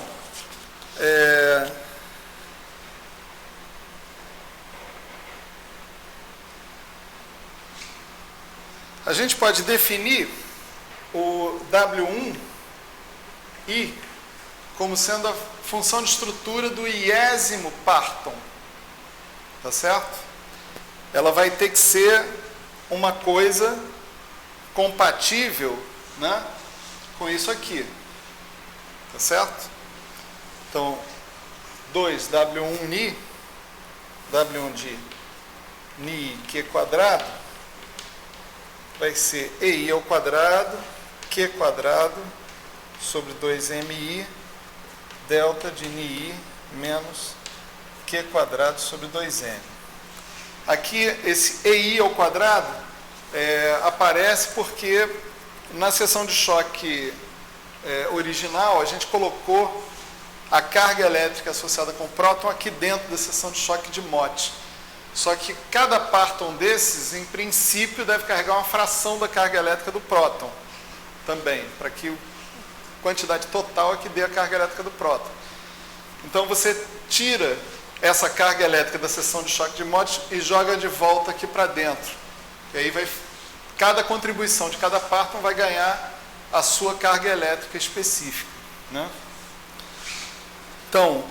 a gente pode definir o W1I como sendo a função de estrutura do iésimo Parton, tá certo? Ela vai ter que ser uma coisa compatível, né, com isso aqui, tá certo? Então, 2W1Ni, W1 de Ni Q quadrado, vai ser EI ao quadrado, Q quadrado, sobre 2MI, delta de Ni menos Q quadrado sobre 2M. Aqui, esse EI ao quadrado aparece porque na seção de choque original, a gente colocou a carga elétrica associada com o próton aqui dentro da seção de choque de Mott. Só que cada Parton desses, em princípio, deve carregar uma fração da carga elétrica do próton também, para que a quantidade total é que dê a carga elétrica do próton. Então você tira essa carga elétrica da seção de choque de Mott e joga de volta aqui para dentro. E aí cada contribuição de cada Parton vai ganhar a sua carga elétrica específica, né? Então,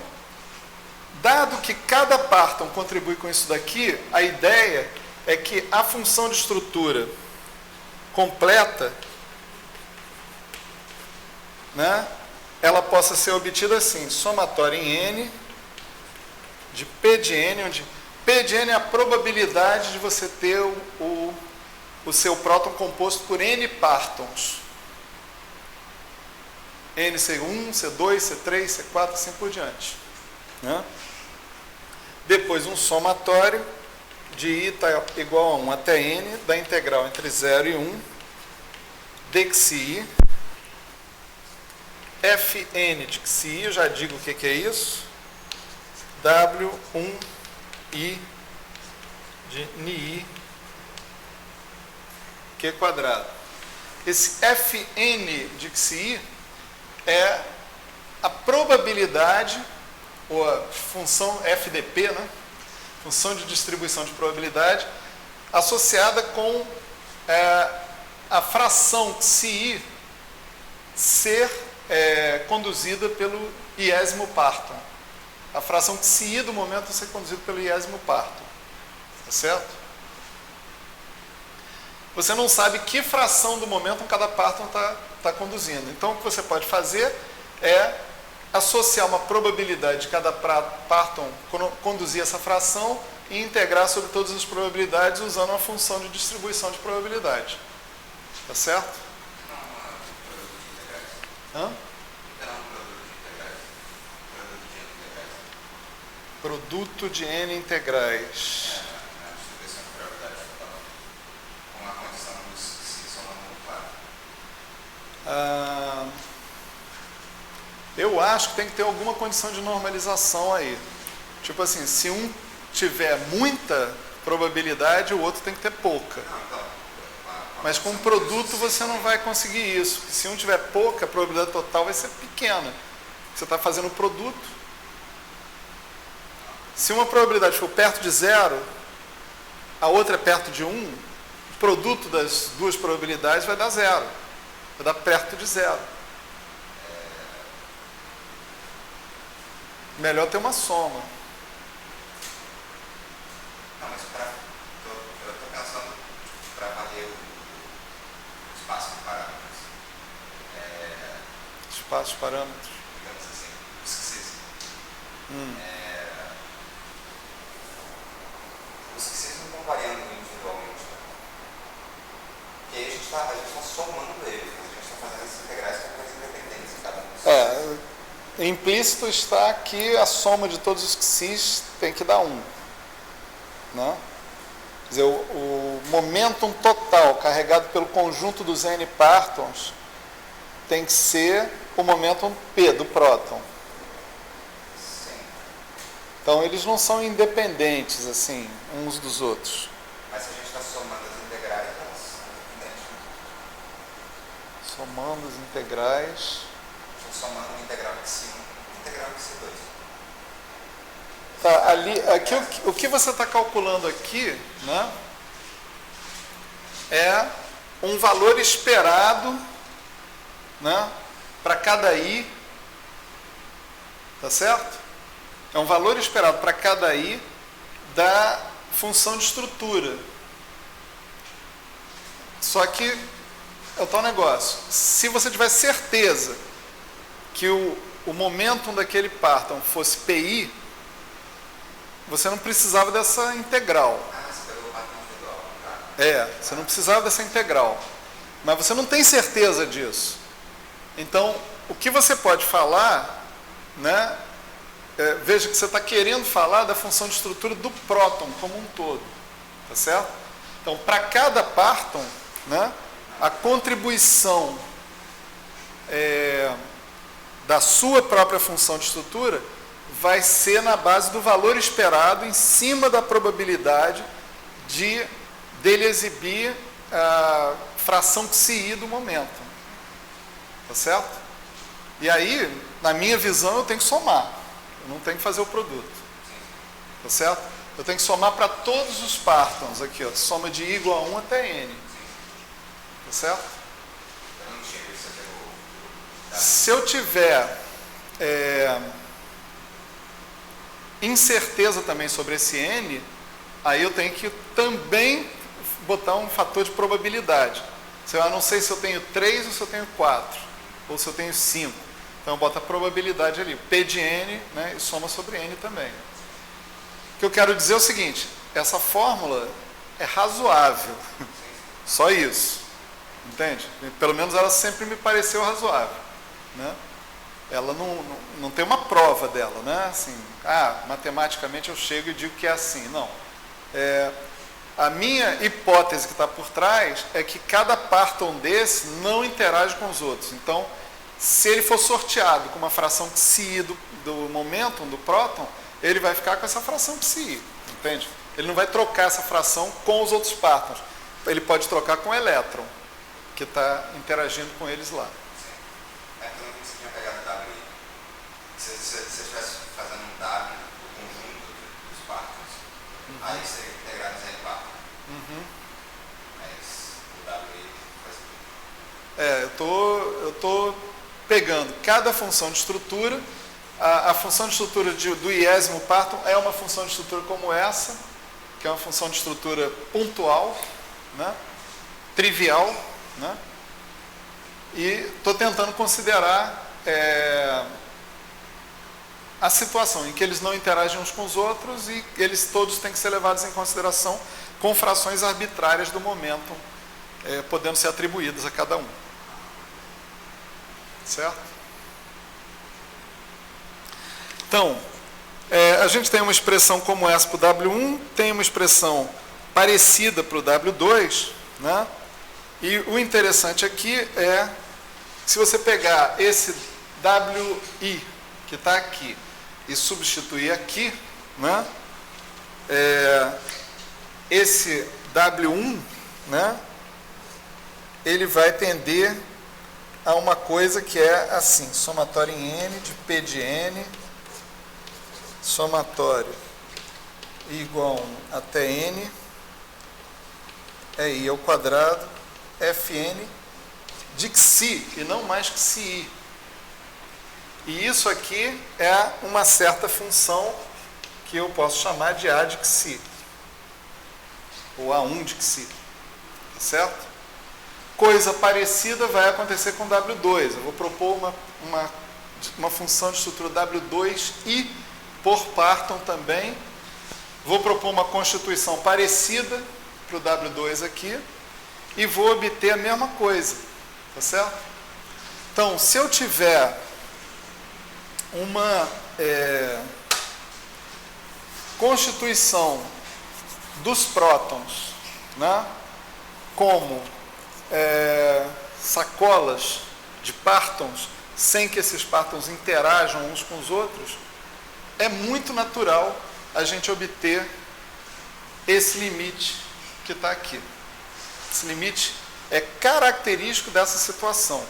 dado que cada Parton contribui com isso daqui, a ideia é que a função de estrutura completa, né, ela possa ser obtida assim, somatória em N, de P de N, onde P de N é a probabilidade de você ter o seu próton composto por N Partons. N C1, C2, C3, C4, assim por diante, né? Depois um somatório de I tá igual a 1 até N, da integral entre 0 e 1, dxi, Fn de xi, eu já digo o que é isso, W1I de Ni Q quadrado. Esse Fn de xi é a probabilidade, ou a função FDP, né? Função de distribuição de probabilidade, associada com a fração xi ser conduzida pelo iésimo Parton. A fração xi do momento ser conduzida pelo iésimo Parton. Tá certo? Você não sabe que fração do momento cada Parton está conduzindo. Então, o que você pode fazer é associar uma probabilidade de cada Parton conduzir essa fração e integrar sobre todas as probabilidades usando uma função de distribuição de probabilidade. Tá certo? Hã? Produto de N integrais. Eu acho que tem que ter alguma condição de normalização aí. Tipo assim, se um tiver muita probabilidade, o outro tem que ter pouca. Mas com produto você não vai conseguir isso. Se um tiver pouca, a probabilidade total vai ser pequena. Você está fazendo o produto. Se uma probabilidade for perto de 0, a outra é perto de 1, o produto das duas probabilidades vai dar 0. Vai dar perto de 0. Melhor ter uma soma. Não, mas eu estou pensando para valer o espaço de parâmetros. Espaço de parâmetros. Digamos assim, os que vocês. Os que vocês não estão variando individualmente. Porque aí a gente está somando eles, mas a gente está fazendo essas integrais com coisas independentes em cada um dos Implícito está que a soma de todos os xis tem que dar 1. Né? Quer dizer, o momentum total carregado pelo conjunto dos N partons tem que ser o momentum P do próton. Sim. Então eles não são independentes assim uns dos outros. Mas se a gente está somando as integrais, elas são independentes. Somando as integrais. Estou somando uma integral de C1 e uma integral de C2. Tá, aqui o que você está calculando aqui, né, é um valor esperado, né, para cada I, tá certo? É um valor esperado para cada I da função de estrutura. Só que é o tal negócio. Se você tiver certeza que o momentum daquele parton fosse PI, você não precisava dessa integral. Ah, você pegou o padrão individual, tá? Você não precisava dessa integral. Mas você não tem certeza disso. Então, o que você pode falar, né? Veja que você está querendo falar da função de estrutura do próton como um todo. Tá certo? Então, para cada parton, né, a contribuição da sua própria função de estrutura vai ser na base do valor esperado em cima da probabilidade dele exibir a fração psi do momento. Tá certo? E aí, na minha visão, eu tenho que somar. Eu não tenho que fazer o produto. Tá certo? Eu tenho que somar para todos os partons aqui, ó, soma de I igual a 1 até N. Tá certo? Eu não tinha visto, você pegou. Se eu tiver incerteza também sobre esse N, aí eu tenho que também botar um fator de probabilidade. Eu não sei se eu tenho 3 ou se eu tenho 4, ou se eu tenho 5. Então eu boto a probabilidade ali, P de N, né, e soma sobre N também. O que eu quero dizer é o seguinte, essa fórmula é razoável, só isso, entende? Pelo menos ela sempre me pareceu razoável, né? Ela não tem uma prova dela, né? Assim, matematicamente eu chego e digo que é assim. Não. A minha hipótese que está por trás é que cada parton desse não interage com os outros. Então, se ele for sorteado com uma fração psi do momentum, do próton, ele vai ficar com essa fração psi, entende? Ele não vai trocar essa fração com os outros partons. Ele pode trocar com o elétron, que está interagindo com eles lá. Se você estivesse fazendo um W do conjunto dos partons, aí seria integrado em N parton. Mas o W faz. Eu tô pegando cada função de estrutura. A função de estrutura do iésimo parton é uma função de estrutura como essa, que é uma função de estrutura pontual, né? Trivial, né? E estou tentando considerar a situação em que eles não interagem uns com os outros e eles todos têm que ser levados em consideração com frações arbitrárias do momento, podendo ser atribuídas a cada um. Certo? Então, a gente tem uma expressão como essa para o W1, tem uma expressão parecida para o W2, né? E o interessante aqui é, se você pegar esse WI, que está aqui, e substituir aqui, né? Esse W1, né? Ele vai tender a uma coisa que é assim, somatório em N de P de N, somatório I igual a 1 até N, I ao quadrado, Fn de Xi, e não mais que Xi. E isso aqui é uma certa função que eu posso chamar de A de Xi, ou A1 de Xi, tá certo? Coisa parecida vai acontecer com W2. Eu vou propor uma função de estrutura W2i por parton também. Vou propor uma constituição parecida para o W2 aqui e vou obter a mesma coisa, tá certo? Então, se eu tiver uma constituição dos prótons, né, como sacolas de partons, sem que esses partons interajam uns com os outros, é muito natural a gente obter esse limite que está aqui. Esse limite é característico dessa situação.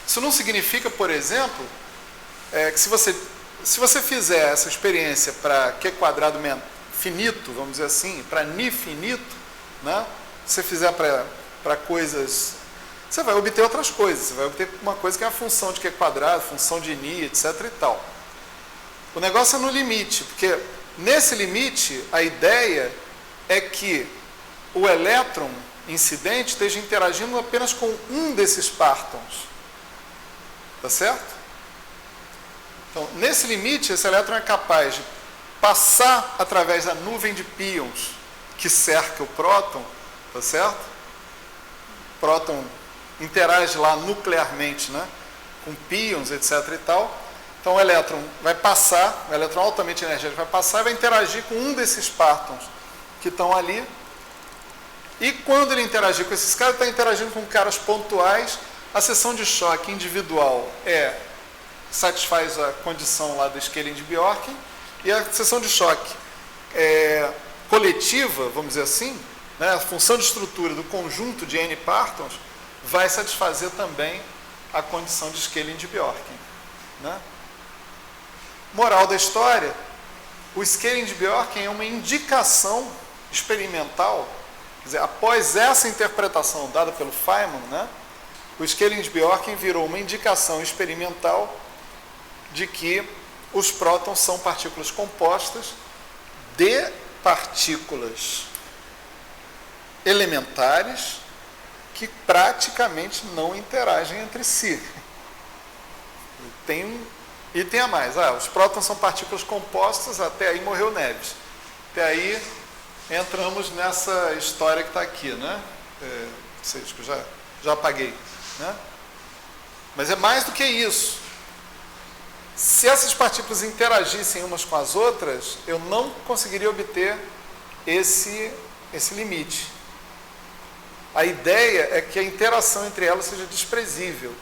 Isso não significa, por exemplo, que se você fizer essa experiência para Q² finito, vamos dizer assim, para Ni finito, né? Se você fizer para coisas, você vai obter outras coisas. Você vai obter uma coisa que é a função de Q², função de Ni, etc. e tal. O negócio é no limite, porque nesse limite a ideia é que o elétron incidente esteja interagindo apenas com um desses partons. Tá certo? Então, nesse limite, esse elétron é capaz de passar através da nuvem de pions que cerca o próton, tá certo? O próton interage lá nuclearmente, né, com pions, etc. e tal. Então, o elétron vai passar, o elétron altamente energético vai passar e vai interagir com um desses partons que estão ali. E quando ele interagir com esses caras, ele está interagindo com caras pontuais. A seção de choque individual satisfaz a condição lá do scaling de Bjorken, e a seção de choque coletiva, vamos dizer assim, né, a função de estrutura do conjunto de N partons vai satisfazer também a condição de scaling de Bjorken, né? Moral da história, o scaling de Bjorken é uma indicação experimental, quer dizer, após essa interpretação dada pelo Feynman, né, o scaling de Bjorken virou uma indicação experimental de que os prótons são partículas compostas de partículas elementares que praticamente não interagem entre si. E tem a mais. Os prótons são partículas compostas, até aí morreu Neves. Até aí entramos nessa história que está aqui, né? Vocês que eu já apaguei, né? Mas é mais do que isso. Se essas partículas interagissem umas com as outras, eu não conseguiria obter esse limite. A ideia é que a interação entre elas seja desprezível.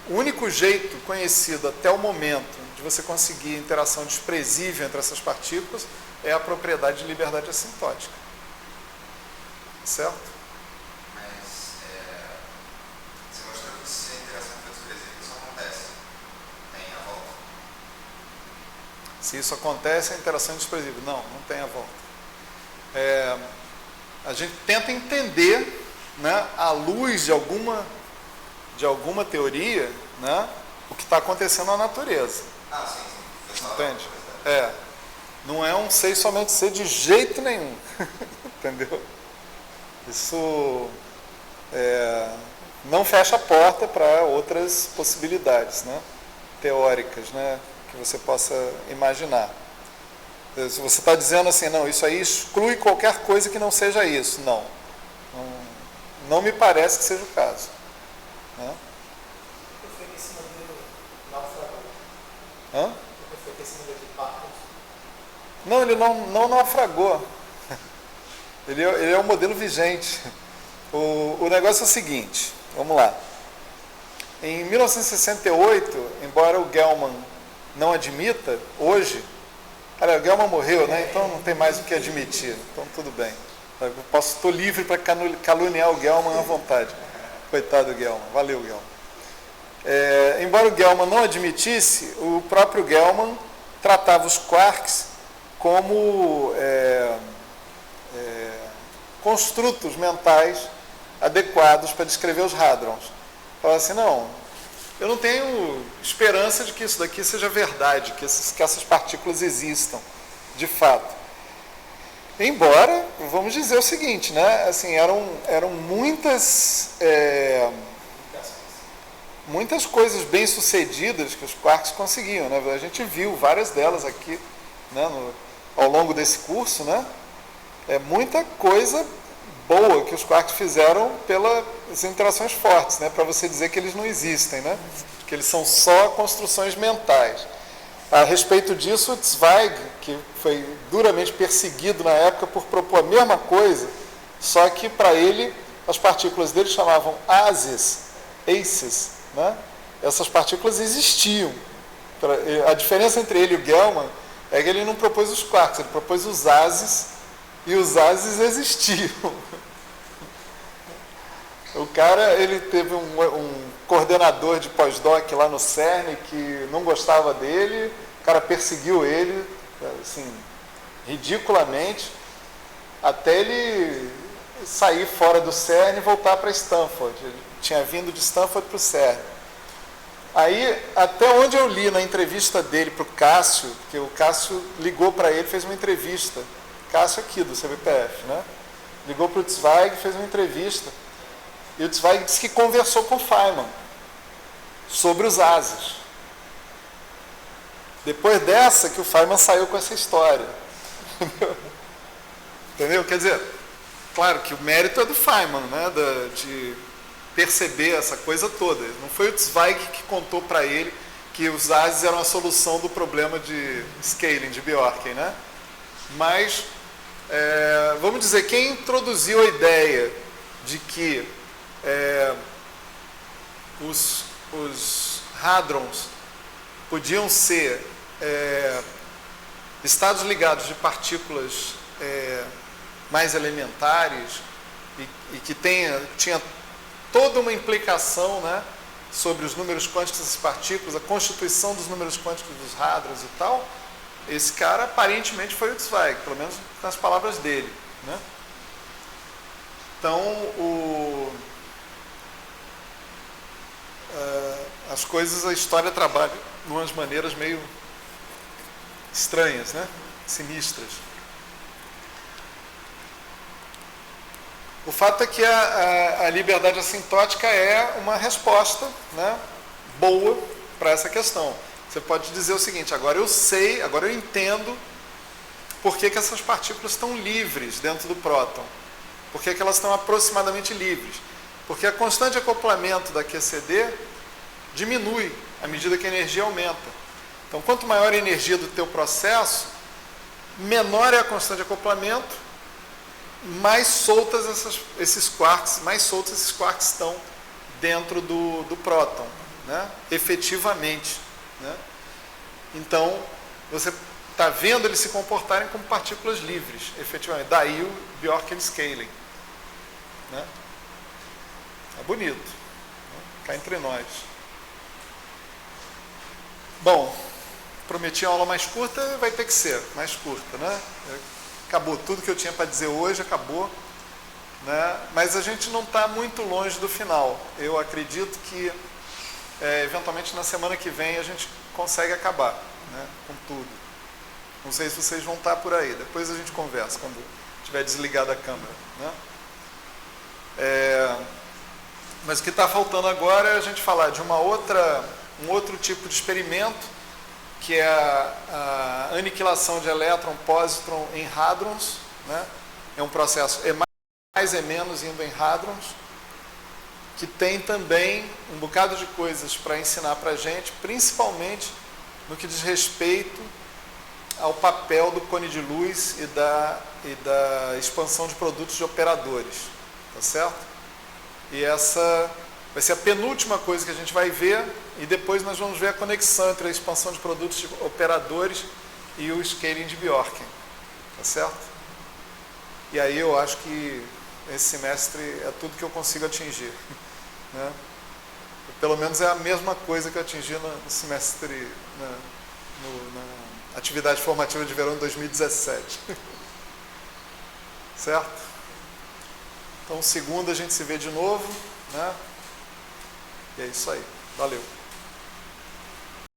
O único jeito conhecido até o momento de você conseguir interação desprezível entre essas partículas é a propriedade de liberdade assintótica. Certo? Mas você mostrou que se a interação for desprezível, isso acontece. Tem a volta. Se isso acontece, a interação é desprezível. Não tem a volta. A gente tenta entender, né, à luz de alguma teoria, né, o que está acontecendo na natureza. Sim. Entende? Não é um ser somente ser de jeito nenhum. Entendeu? Isso não fecha a porta para outras possibilidades, né, teóricas, né, que você possa imaginar. Se você está dizendo assim, não, isso aí exclui qualquer coisa que não seja isso. Não me parece que seja o caso. Né? Esse modelo naufragou. Hã? Esse modelo de partons. Não, ele não naufragou. Ele é um modelo vigente. O negócio é o seguinte, vamos lá. Em 1968, embora o Gell-Mann não admita, hoje, o Gell-Mann morreu, né? Então não tem mais o que admitir, então tudo bem. Estou livre para caluniar o Gell-Mann à vontade. Coitado do Gell-Mann, valeu Gell-Mann. Embora o Gell-Mann não admitisse, o próprio Gell-Mann tratava os quarks como construtos mentais adequados para descrever os hadrons. Falava assim, não, eu não tenho esperança de que isso daqui seja verdade, que essas partículas existam, de fato. Embora, vamos dizer o seguinte, né, assim, eram muitas coisas bem-sucedidas que os quarks conseguiam, né? A gente viu várias delas aqui, né, ao longo desse curso, né? Muita coisa boa que os quarks fizeram pelas interações fortes, né, para você dizer que eles não existem, né, que eles são só construções mentais. A respeito disso, o Zweig, que foi duramente perseguido na época por propor a mesma coisa, só que para ele as partículas dele chamavam aces, né? Essas partículas existiam. A diferença entre ele e o Gell-Mann é que ele não propôs os quarks, ele propôs os ases, e os ases existiam. O cara, ele teve um coordenador de pós-doc lá no CERN que não gostava dele, o cara perseguiu ele, assim, ridiculamente, até ele sair fora do CERN e voltar para Stanford. Ele tinha vindo de Stanford para o CERN. Aí, até onde eu li na entrevista dele para o Cássio, porque o Cássio ligou para ele, fez uma entrevista, Cássio aqui do CBPF, né? Ligou para o Zweig, fez uma entrevista, e o Zweig disse que conversou com o Feynman sobre os ases. Depois dessa que o Feynman saiu com essa história. Entendeu? Quer dizer, claro que o mérito é do Feynman, né? De perceber essa coisa toda. Não foi o Zweig que contou para ele que os ases eram a solução do problema de scaling, de Bjorken, né? Mas, vamos dizer, quem introduziu a ideia de que os hadrons podiam ser estados ligados de partículas mais elementares e que tinha toda uma implicação, né, sobre os números quânticos dessas partículas, a constituição dos números quânticos dos hadrons e tal, esse cara aparentemente foi o Zweig, pelo menos nas palavras dele, né? Então, as coisas, a história trabalha de umas maneiras meio estranhas, né? Sinistras. O fato é que a liberdade assintótica é uma resposta, né, boa para essa questão. Você pode dizer o seguinte: agora eu sei, agora eu entendo por que essas partículas estão livres dentro do próton. Por que elas estão aproximadamente livres? Porque a constante de acoplamento da QCD diminui à medida que a energia aumenta. Então, quanto maior a energia do teu processo, menor é a constante de acoplamento, mais soltas esses quarks estão dentro do próton, né? Efetivamente, né? Então, você está vendo eles se comportarem como partículas livres, efetivamente. Daí o Bjorken scaling, né? É bonito, né? Cá entre nós. Bom, prometi a aula mais curta, vai ter que ser mais curta, né? Acabou tudo que eu tinha para dizer hoje, acabou, né? Mas a gente não está muito longe do final. Eu acredito que, eventualmente, na semana que vem, a gente consegue acabar, né, com tudo. Não sei se vocês vão estar por aí. Depois a gente conversa, quando tiver desligado a câmera, né? Mas o que está faltando agora é a gente falar de um outro tipo de experimento, que é a aniquilação de elétron-pósitron em hadrons, né? É um processo E mais E menos indo em hadrons, que tem também um bocado de coisas para ensinar para a gente, principalmente no que diz respeito ao papel do cone de luz e da expansão de produtos de operadores, tá certo? E essa vai ser a penúltima coisa que a gente vai ver, e depois nós vamos ver a conexão entre a expansão de produtos de operadores e o scaling de Bjorken, tá certo? E aí eu acho que esse semestre é tudo que eu consigo atingir, né? Pelo menos é a mesma coisa que eu atingi no semestre, na atividade formativa de verão de 2017. Certo? Então, segunda a gente se vê de novo, né? E é isso aí. Valeu.